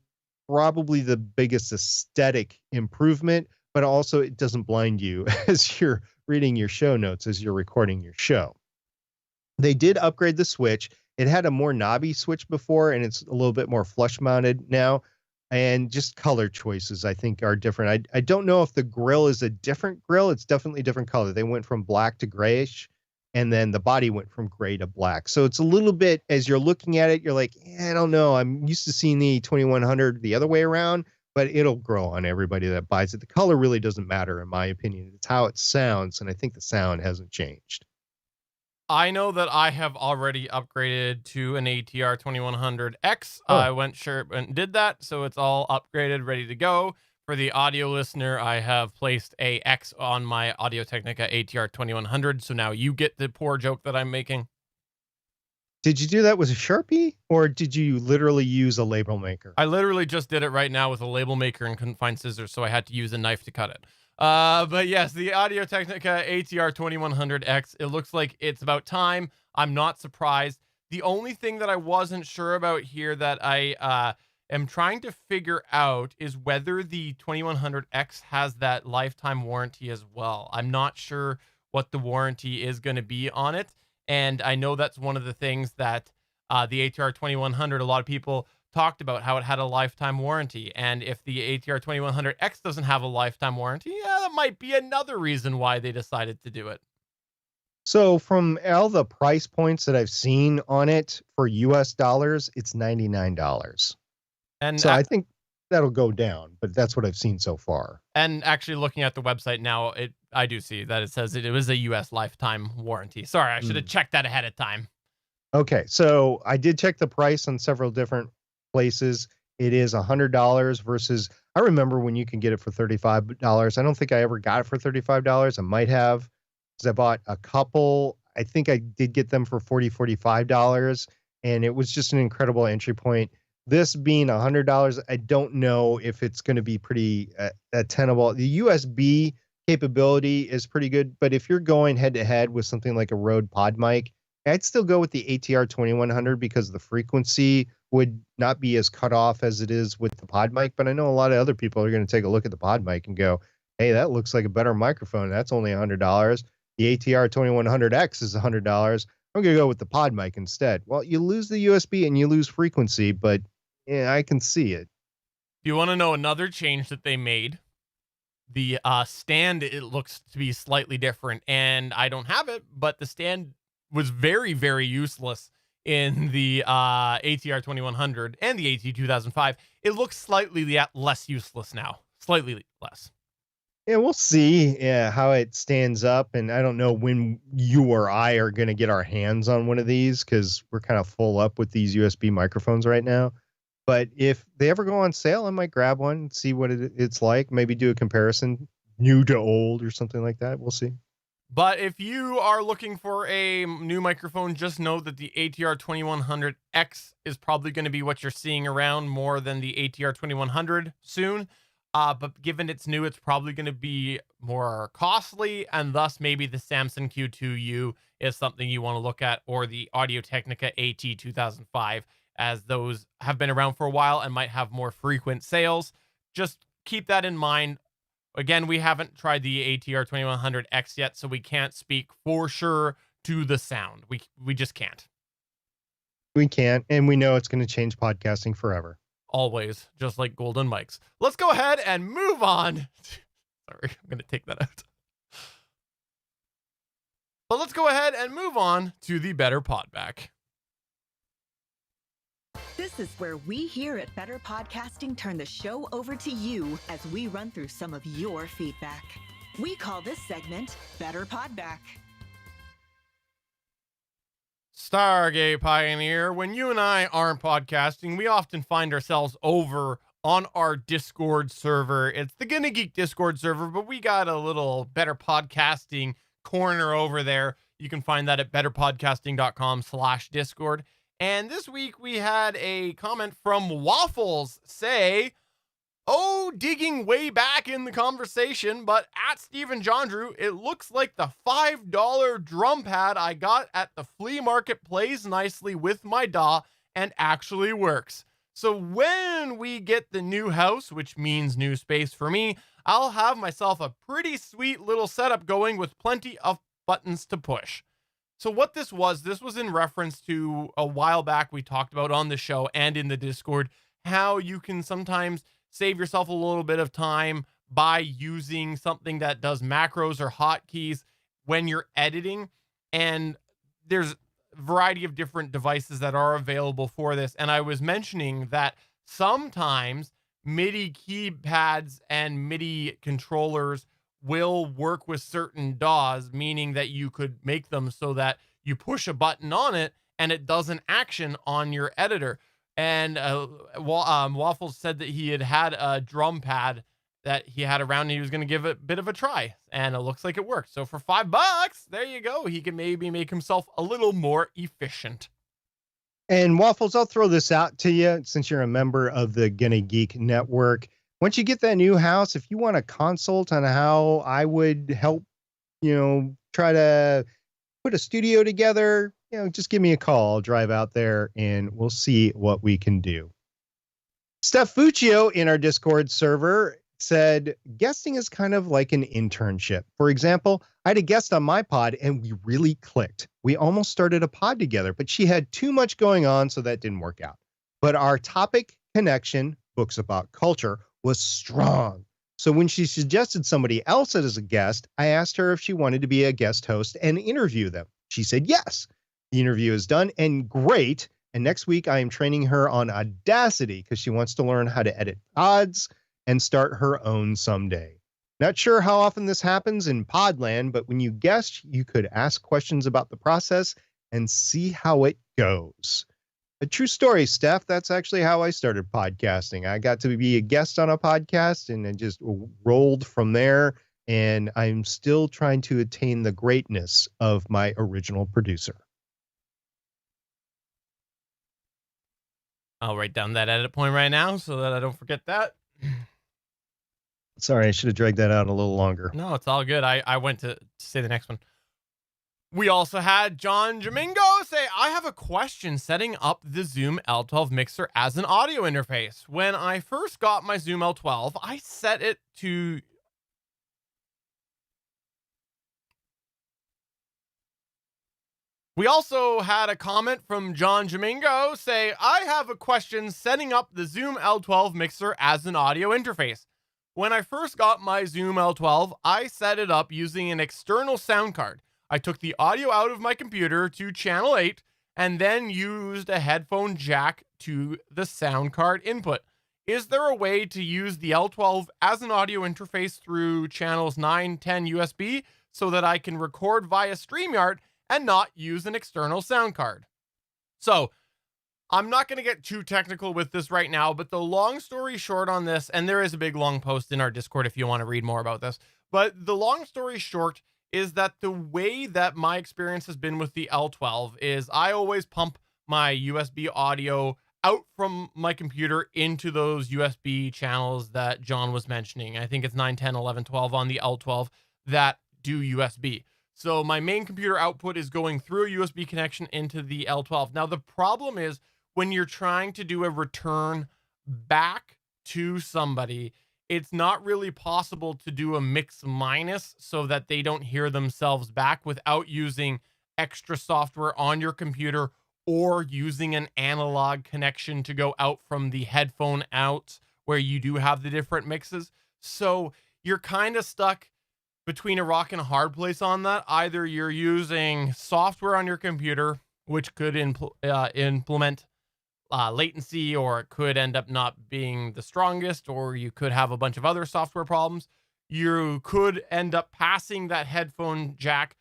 probably the biggest aesthetic improvement, but also it doesn't blind you as you're reading your show notes, as you're recording your show. They did upgrade the switch. It had a more knobby switch before, and it's a little bit more flush mounted now. And just color choices, I think, are different. I don't know if the grill is a different grill. It's definitely a different color. They went from black to grayish, and then the body went from gray to black. So it's a little bit, as you're looking at it, you're like, I don't know. I'm used to seeing the 2100 the other way around, but it'll grow on everybody that buys it. The color really doesn't matter, in my opinion. It's how it sounds, and I think the sound hasn't changed. I know that I have already upgraded to an ATR 2100X. Oh. I went and did that, so it's all upgraded, ready to go. For the audio listener, I have placed a X on my Audio-Technica ATR 2100, so now you get the poor joke that I'm making. Did you do that with a Sharpie, or did you literally use a label maker? I literally just did it right now with a label maker and couldn't find scissors, so I had to use a knife to cut it. But yes, the Audio Technica ATR 2100X, it looks like it's about time. I'm not surprised. The only thing that I wasn't sure about here that I am trying to figure out is whether the 2100X has that lifetime warranty as well. I'm not sure what the warranty is going to be on it. And I know that's one of the things that the ATR 2100, a lot of people talked about how it had a lifetime warranty. And if the ATR 2100X doesn't have a lifetime warranty, yeah, that might be another reason why they decided to do it. So from all the price points that I've seen on it for US dollars, it's $99. And so I think that'll go down, but that's what I've seen so far. And actually looking at the website now, I do see that it says it was a US lifetime warranty. Sorry, I should have checked that ahead of time. Okay, so I did check the price on several different places. It is $100 versus, I remember when you can get it for $35. I don't think I ever got it for $35. I might have, because I bought a couple. I think I did get them for $45, and it was just an incredible entry point. This being $100, I don't know if it's going to be pretty attainable. The USB capability is pretty good, but if you're going head to head with something like a Rode Pod mic, I'd still go with the ATR 2100 because the frequency would not be as cut off as it is with the Pod mic. But I know a lot of other people are going to take a look at the Pod mic and go, hey, that looks like a better microphone. That's only $100. The ATR 2100X is $100. I'm going to go with the Pod mic instead. Well, you lose the USB and you lose frequency, but yeah, I can see it. Do you want to know another change that they made? The stand, it looks to be slightly different, and I don't have it, but the stand was very, very useless in the ATR 2100 and the AT 2005. It looks slightly less useless now. Slightly less. Yeah, we'll see how it stands up. And I don't know when you or I are going to get our hands on one of these because we're kind of full up with these USB microphones right now. But if they ever go on sale, I might grab one and see what it's like. Maybe do a comparison, new to old or something like that. We'll see. But if you are looking for a new microphone, just know that the ATR 2100X is probably going to be what you're seeing around more than the ATR 2100 soon. But given it's new, it's probably going to be more costly, and thus maybe the Samson Q2U is something you want to look at, or the Audio Technica AT 2005, as those have been around for a while and might have more frequent sales. Just keep that in mind. Again, we haven't tried the ATR 2100X yet, so we can't speak for sure to the sound. We just can't. We can't, and we know it's going to change podcasting forever. Always, just like golden mics. Let's go ahead and move on. Sorry, I'm going to take that out. But let's go ahead and move on to the Better Podback. This is where we here at Better Podcasting turn the show over to you as we run through some of your feedback. We call this segment Better Podback. Stargate Pioneer, when you and I aren't podcasting, we often find ourselves over on our Discord server. It's the Gonna Geek Discord server, but we got a little Better Podcasting corner over there. You can find that at betterpodcasting.com/Discord. And this week we had a comment from Waffles say, oh, digging way back in the conversation, but at Stephen John Drew, it looks like the $5 drum pad I got at the flea market plays nicely with my DAW and actually works. So when we get the new house, which means new space for me, I'll have myself a pretty sweet little setup going with plenty of buttons to push. So what this was in reference to a while back we talked about on the show and in the Discord, how you can sometimes save yourself a little bit of time by using something that does macros or hotkeys when you're editing. And there's a variety of different devices that are available for this. And I was mentioning that sometimes MIDI keypads and MIDI controllers will work with certain DAWs, meaning that you could make them so that you push a button on it and it does an action on your editor. And Waffles said that he had a drum pad that he had around and he was going to give it a bit of a try, and it looks like it worked. So for $5, there you go. He can maybe make himself a little more efficient. And Waffles, I'll throw this out to you since you're a member of the Gonna Geek Network. Once you get that new house, if you want a consult on how I would help, try to put a studio together, just give me a call. I'll drive out there and we'll see what we can do. Steph Fuccio in our Discord server said, guesting is kind of like an internship. For example, I had a guest on my pod and we really clicked. We almost started a pod together, but she had too much going on, so that didn't work out. But our topic connection, books about culture, was strong. So when she suggested somebody else as a guest, I asked her if she wanted to be a guest host and interview them. She said yes. The interview is done and great. And next week I am training her on Audacity because she wants to learn how to edit pods and start her own someday. Not sure how often this happens in Podland, but when you guest, you could ask questions about the process and see how it goes. A true story, Steph. That's actually how I started podcasting. I got to be a guest on a podcast and then just rolled from there. And I'm still trying to attain the greatness of my original producer. I'll write down that edit point right now so that I don't forget that. Sorry, I should have dragged that out a little longer. No, it's all good. I went to say the next one. We also had John Domingo say, I have a question setting up the Zoom L12 mixer as an audio interface. When I first got my Zoom L12, I set it to... We also had a comment from John Domingo say, I have a question setting up the Zoom L12 mixer as an audio interface. When I first got my Zoom L12, I set it up using an external sound card. I took the audio out of my computer to channel 8 and then used a headphone jack to the sound card input. Is there a way to use the L12 as an audio interface through channels 9, 10 USB so that I can record via StreamYard and not use an external sound card? So I'm not going to get too technical with this right now, but the long story short on this, and there is a big long post in our Discord if you want to read more about this, but the long story short is that the way that my experience has been with the L12 is I always pump my USB audio out from my computer into those USB channels that John was mentioning. I think it's 9, 10, 11, 12 on the L12 that do USB. So my main computer output is going through a USB connection into the L12. Now, the problem is when you're trying to do a return back to somebody, it's not really possible to do a mix minus so that they don't hear themselves back without using extra software on your computer or using an analog connection to go out from the headphone out where you do have the different mixes. So you're kind of stuck between a rock and a hard place on that. Either you're using software on your computer, which could implement latency, or it could end up not being the strongest, or you could have a bunch of other software problems. You could end up passing that headphone jack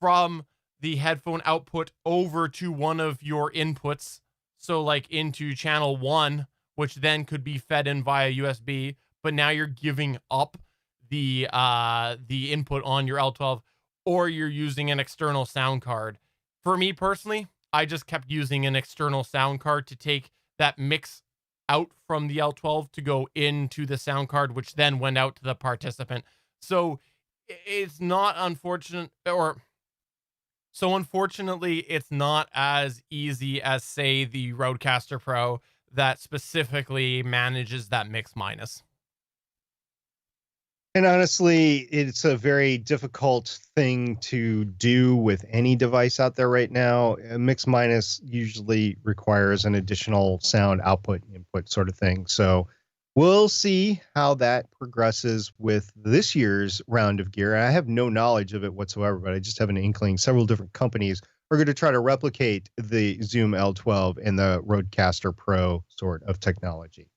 from the headphone output over to one of your inputs. So like into channel 1, which then could be fed in via USB, but now you're giving up the input on your L12, or you're using an external sound card. For me personally, I just kept using an external sound card to take that mix out from the L12 to go into the sound card, which then went out to the participant. So it's not unfortunate, or so unfortunately, it's not as easy as, say, the Rodecaster Pro that specifically manages that mix minus. And honestly, it's a very difficult thing to do with any device out there right now. A mix minus usually requires an additional sound output input sort of thing. So we'll see how that progresses with this year's round of gear. I have no knowledge of it whatsoever, but I just have an inkling several different companies are going to try to replicate the Zoom L12 and the Rodecaster Pro sort of technology.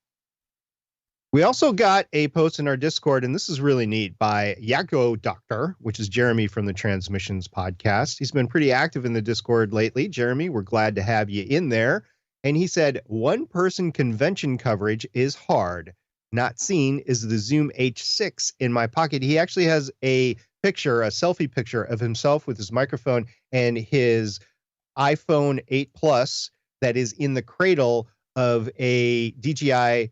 We also got a post in our Discord, and this is really neat, by Yakko Doctor, which is Jeremy from the Transmissions podcast. He's been pretty active in the Discord lately. Jeremy, we're glad to have you in there. And he said, one-person convention coverage is hard. Not seen is the Zoom H6 in my pocket. He actually has a picture, a selfie picture of himself with his microphone and his iPhone 8 Plus that is in the cradle of a DJI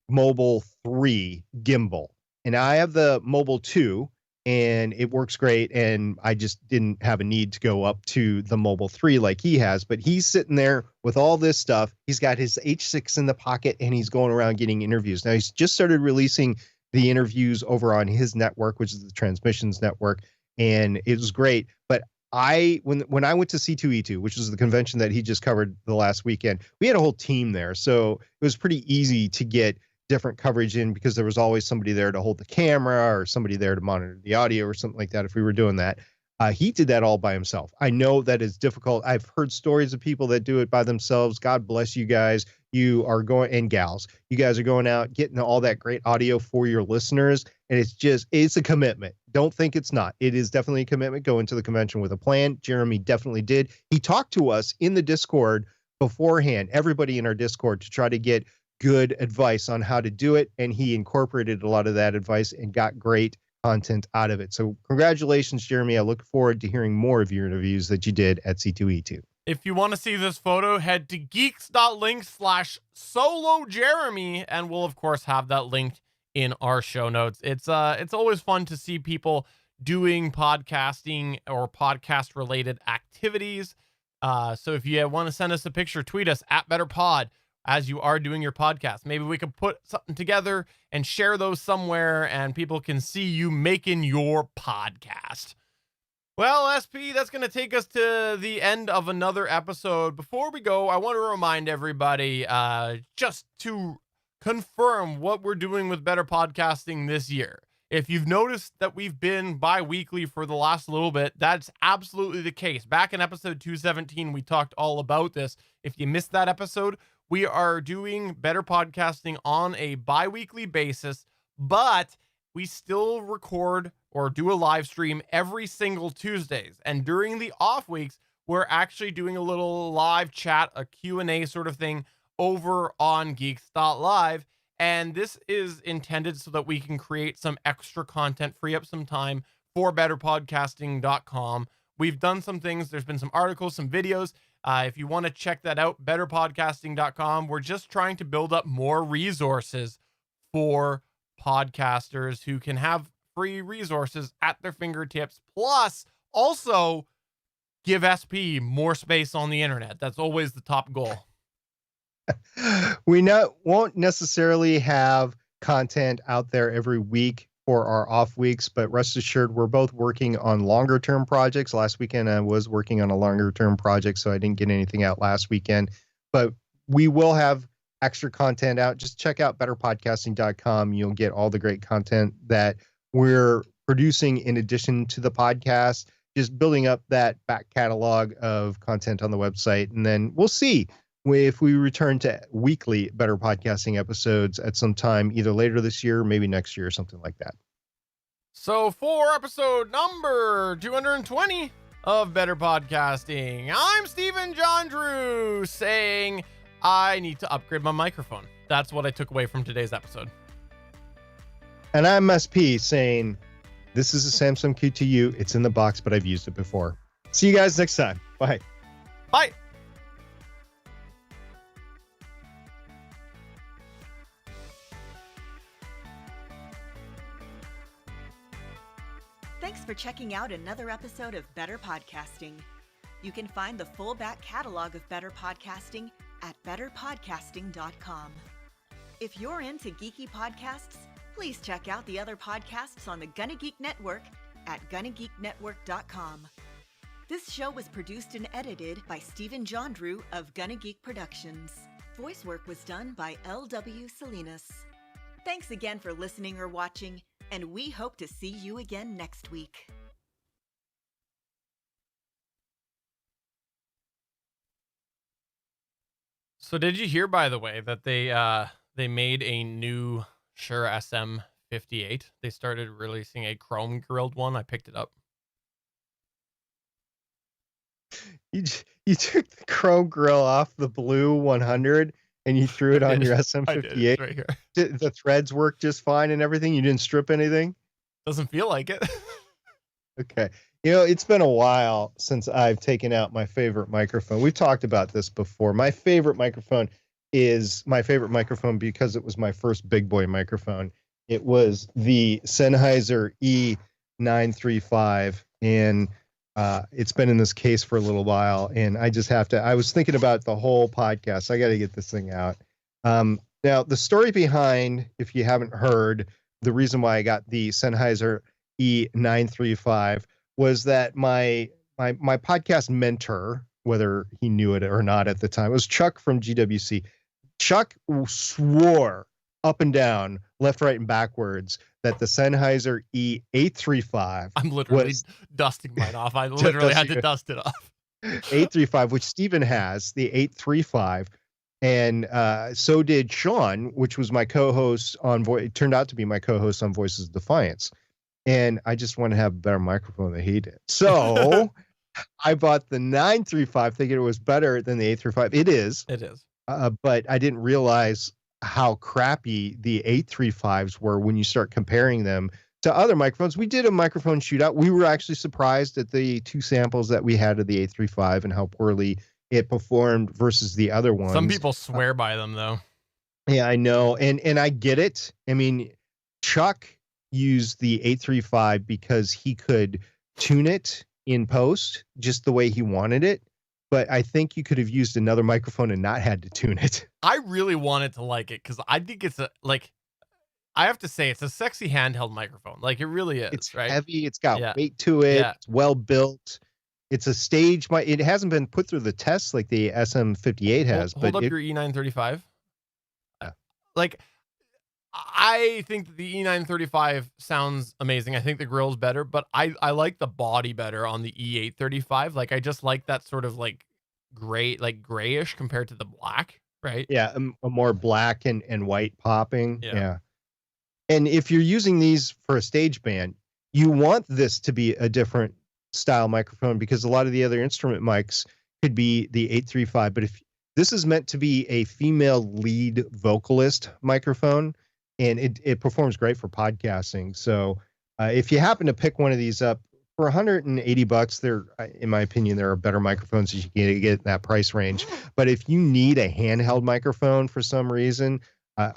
Mobile 3 gimbal. And I have the Mobile 2, and it works great. And I just didn't have a need to go up to the Mobile 3 like he has. But he's sitting there with all this stuff. He's got his H6 in the pocket, and he's going around getting interviews. Now, he's just started releasing the interviews over on his network, which is the Transmissions Network, and it was great. But when I went to C2E2, which is the convention that he just covered the last weekend, we had a whole team there. So it was pretty easy to get different coverage in because there was always somebody there to hold the camera or somebody there to monitor the audio or something like that if we were doing that. He did that all by himself. I know that is difficult. I've heard stories of people that do it by themselves. God bless you guys. You are going, and gals, you guys are going out, getting all that great audio for your listeners. And it's a commitment. Don't think it's not. It is definitely a commitment going to the convention with a plan. Jeremy definitely did. He talked to us in the Discord beforehand, everybody in our Discord, to try to get good advice on how to do it. And he incorporated a lot of that advice and got great content out of it. So congratulations, Jeremy. I look forward to hearing more of your interviews that you did at C2E2. If you want to see this photo, head to geeks.link/solo-Jeremy, and we'll of course have that linked in our show notes. It's always fun to see people doing podcasting or podcast related activities. So if you want to send us a picture, tweet us at BetterPod as you are doing your podcast. Maybe we could put something together and share those somewhere, and people can see you making your podcast. Well, SP, that's going to take us to the end of another episode. Before we go, I want to remind everybody just to confirm what we're doing with Better Podcasting this year. If you've noticed that we've been bi-weekly for the last little bit, that's absolutely the case. Back in episode 217, we talked all about this. If you missed that episode, we are doing Better Podcasting on a bi-weekly basis, but we still record or do a live stream every single Tuesdays. And during the off weeks, we're actually doing a little live chat, a Q&A sort of thing over on Geeks.live. And this is intended so that we can create some extra content, free up some time for betterpodcasting.com. We've done some things. There's been some articles, some videos. If you want to check that out, betterpodcasting.com. We're just trying to build up more resources for podcasters who can have free resources at their fingertips, plus also give SP more space on the internet. That's always the top goal. We won't necessarily have content out there every week for our off weeks, but rest assured, we're both working on longer term projects. Last weekend, I was working on a longer term project, so I didn't get anything out last weekend, but we will have extra content out. Just check out betterpodcasting.com. You'll get all the great content that we're producing in addition to the podcast, just building up that back catalog of content on the website. And then we'll see if we return to weekly Better Podcasting episodes at some time, either later this year, maybe next year or something like that. So for episode number 220 of Better Podcasting, I'm Stephen John Drew saying I need to upgrade my microphone. That's what I took away from today's episode. And I'm SP saying this is a Samsung Q2U. It's in the box, but I've used it before. See you guys next time. Bye. Bye. Thanks for checking out another episode of Better Podcasting. You can find the full back catalog of Better Podcasting at betterpodcasting.com. If you're into geeky podcasts, please check out the other podcasts on the Gonna Geek Network at GonnaGeekNetwork.com. This show was produced and edited by Stephen John Drew of Gonna Geek Productions. Voice work was done by L.W. Salinas. Thanks again for listening or watching, and we hope to see you again next week. So did you hear, by the way, that they made a new Shure SM58? They started releasing a chrome grilled one. I picked it up. You took the chrome grill off the blue 100 and you threw it on your SM58. It's right here. The threads work just fine and everything. You didn't strip anything. Doesn't feel like it. Okay. It's been a while since I've taken out my favorite microphone. We've talked about this before. My favorite microphone is my favorite microphone because it was my first big boy microphone. It was the Sennheiser E935, and it's been in this case for a little while. And I just have to. I was thinking about the whole podcast. I got to get this thing out. Now, the story behind, if you haven't heard, the reason why I got the Sennheiser E935 was that my podcast mentor, whether he knew it or not at the time, was Chuck from GWC. Chuck swore up and down, left, right, and backwards that the Sennheiser E835. I'm literally dusting mine off. I literally had to dust it off. 835, which Steven has, the 835. And so did Sean, which was my co-host on Voice. It turned out to be my co-host on Voices of Defiance. And I just want to have a better microphone than he did. So I bought the 935 thinking it was better than the 835. It is. It is. But I didn't realize how crappy the 835s were when you start comparing them to other microphones. We did a microphone shootout. We were actually surprised at the two samples that we had of the 835 and how poorly it performed versus the other ones. Some people swear by them, though. Yeah, I know. And I get it. I mean, Chuck used the 835 because he could tune it in post just the way he wanted it. But I think you could have used another microphone and not had to tune it. I really wanted to like it because I think it's I have to say, it's a sexy handheld microphone. Like, it really is. It's right? heavy. It's got weight to it. Yeah. It's well built. It's a stage. It hasn't been put through the tests like the SM58 has. Hold up your E935. Like, I think that the E935 sounds amazing. I think the grill's better, but I like the body better on the E835. Like, I just like that sort of like gray, like grayish compared to the black, right? Yeah, a more black and white popping. Yeah. And if you're using these for a stage band, you want this to be a different style microphone because a lot of the other instrument mics could be the 835. But if this is meant to be a female lead vocalist microphone, and it performs great for podcasting. So if you happen to pick one of these up for $180, there, in my opinion, there are better microphones that you can get in that price range. But if you need a handheld microphone for some reason,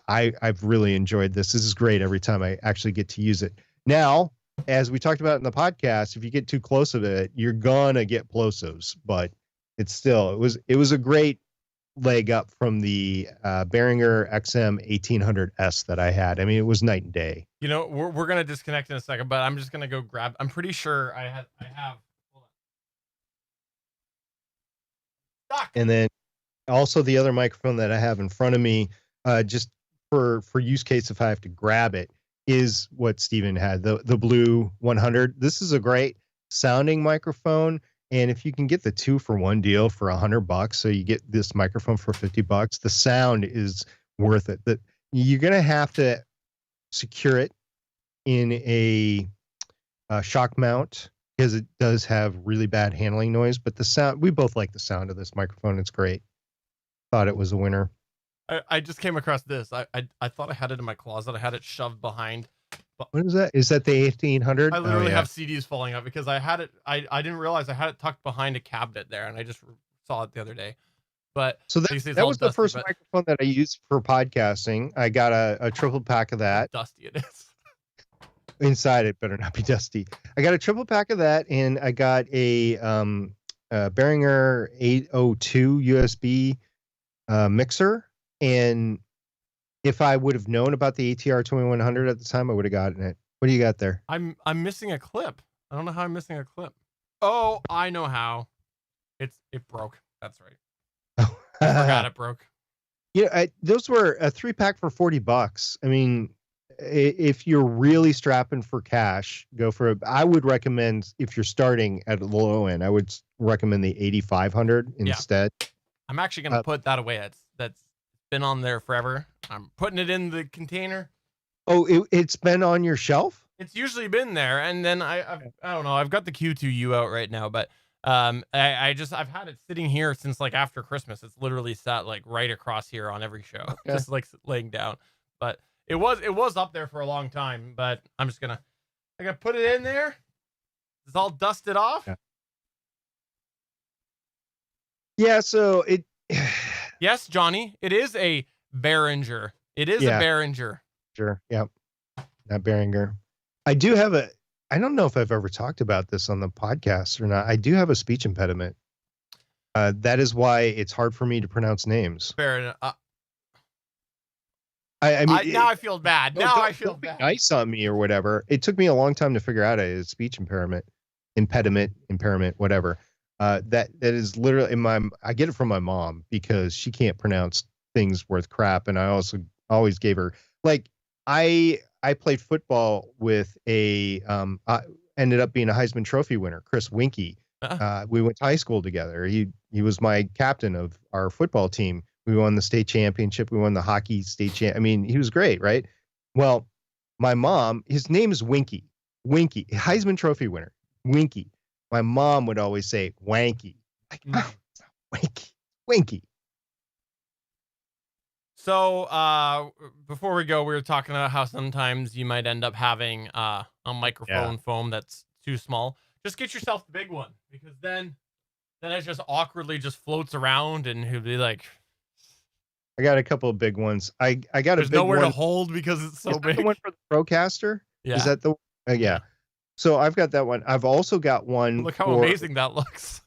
I've really enjoyed this. This is great every time I actually get to use it. Now, as we talked about in the podcast, if you get too close to it, you're gonna get plosives. But it's still, it was a great leg up from the Behringer XM 1800S that I had. I mean, it was night and day. You know, we're gonna disconnect in a second, but I'm just gonna go grab. I'm pretty sure I have. Hold on. Stuck. And then also the other microphone that I have in front of me, just for use case if I have to grab it, is what Steven had, the Blue 100. This is a great sounding microphone. And if you can get the 2-for-1 deal for $100, so you get this microphone for $50, the sound is worth it. That you're going to have to secure it in a shock mount because it does have really bad handling noise. But the sound, we both like the sound of this microphone. It's great. Thought it was a winner. I just came across this. I thought I had it in my closet. I had it shoved behind. What is that? Is that the 1800? I literally have CDs falling out because I had it. I didn't realize I had it tucked behind a cabinet there, and I just saw it the other day. But so that was the first microphone that I used for podcasting. I got a triple pack of that. Dusty it is. Inside it better not be dusty. I got a triple pack of that, and I got a Behringer 802 USB mixer. And if I would have known about the ATR 2100 at the time, I would have gotten it. What do you got there? I'm missing a clip. I don't know how I'm missing a clip. Oh, I know how. It broke. That's right. I forgot it broke. Yeah, those were a 3-pack for $40. I mean, if you're really strapping for cash, go for it. I would recommend, if you're starting at the low end, I would recommend the 8500 instead. I'm actually going to put that away. That's been on there forever. I'm putting it in the container. Oh, it's been on your shelf? It's usually been there, and then I don't know. I've got the Q2U out right now, but I've had it sitting here since like after Christmas. It's literally sat like right across here on every show, just like laying down. But it was up there for a long time. But I'm just gonna put it in there. It's all dusted off. Yeah. So it. Yes, Johnny, it is a Behringer. It is a Behringer. Sure. Yep. Not Behringer. I do have I don't know if I've ever talked about this on the podcast or not. I do have a speech impediment. That is why it's hard for me to pronounce names. Behringer. I mean, now I feel bad. Now I feel bad. Nice on me or whatever. It took me a long time to figure out a speech impairment, whatever. That is literally I get it from my mom because she can't pronounce things worth crap, and I also always gave her I played football with ended up being a Heisman Trophy winner, Chris Winkie. We went to high school together. He was my captain of our football team. We won the state championship. We won the hockey state champ. I mean, he was great, right? Well, my mom, his name is Winkie, Heisman Trophy winner, Winkie. My mom would always say Wanky. No, it's not Winkie. So before we go, we were talking about how sometimes you might end up having a microphone foam that's too small. Just get yourself the big one, because then it just awkwardly just floats around and he'll be like, I got a couple of big ones. I got there's nowhere to hold because it's so big. The one for the Procaster? Yeah. Is that the yeah. So I've got that one. I've also got one. Look how amazing that looks.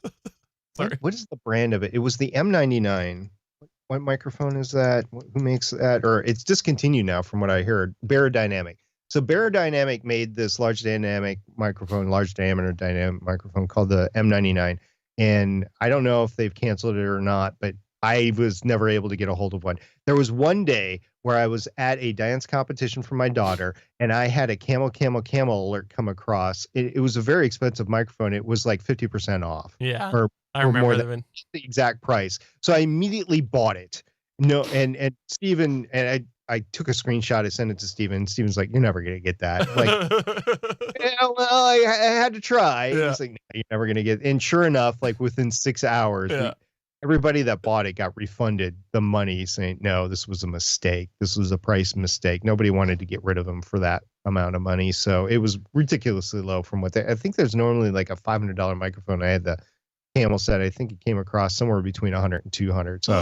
Sorry. What is the brand of it? It was the M99. What microphone is that? Who makes that? Or it's discontinued now from what I heard. Beyerdynamic. So Beyerdynamic made this large diameter dynamic microphone called the M99. And I don't know if they've canceled it or not, but I was never able to get a hold of one. There was one day where I was at a dance competition for my daughter, and I had a camel alert come across. It was a very expensive microphone. It was like 50% off. Yeah, or I remember more than the exact price. So I immediately bought it. No, and Steven, and I took a screenshot. I sent it to Steven. Steven's like, "You're never gonna get that." Like, yeah, well, I had to try. Yeah. He's like, "No, you're never gonna get." And sure enough, like within 6 hours, everybody that bought it got refunded the money, saying, "No, this was a mistake. This was a price mistake." Nobody wanted to get rid of them for that amount of money, so it was ridiculously low from what I think. There's normally like a $500 microphone. I had the Camel set. I think it came across somewhere between 100 and 200. So.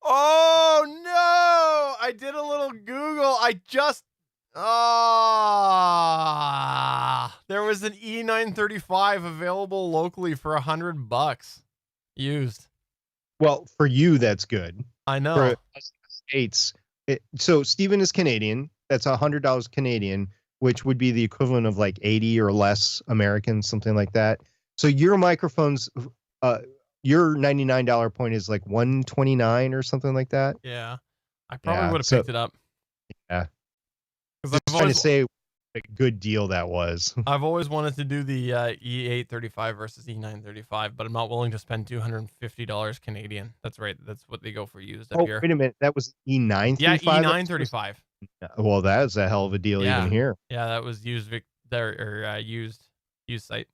Oh no! I did a little Google. There was an E935 available locally for $100 used. Well, for you, that's good. I know. For us in the States, so Steven is Canadian. That's $100 Canadian, which would be the equivalent of like 80 or less American, something like that. So your microphones, your $99 point is like $129 or something like that. Yeah, I probably would have picked it up. Yeah, because I'm trying to say what a good deal that was. I've always wanted to do the E835 versus E935, but I'm not willing to spend $250 Canadian. That's right. That's what they go for used up here. Wait a minute, that was E935. Yeah, E935. Well, that is a hell of a deal even here. Yeah, that was used used site.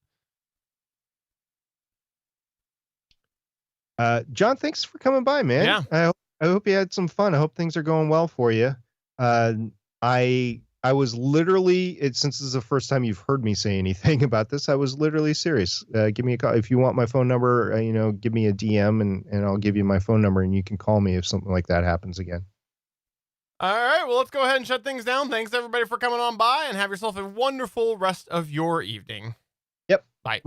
John, thanks for coming by, man. Yeah. I hope you had some fun. I hope things are going well for you. I was literally, since this is the first time you've heard me say anything about this, I was literally serious. Give me a call. If you want my phone number, give me a DM and I'll give you my phone number and you can call me if something like that happens again. All right. Well, let's go ahead and shut things down. Thanks everybody for coming on by, and have yourself a wonderful rest of your evening. Yep. Bye.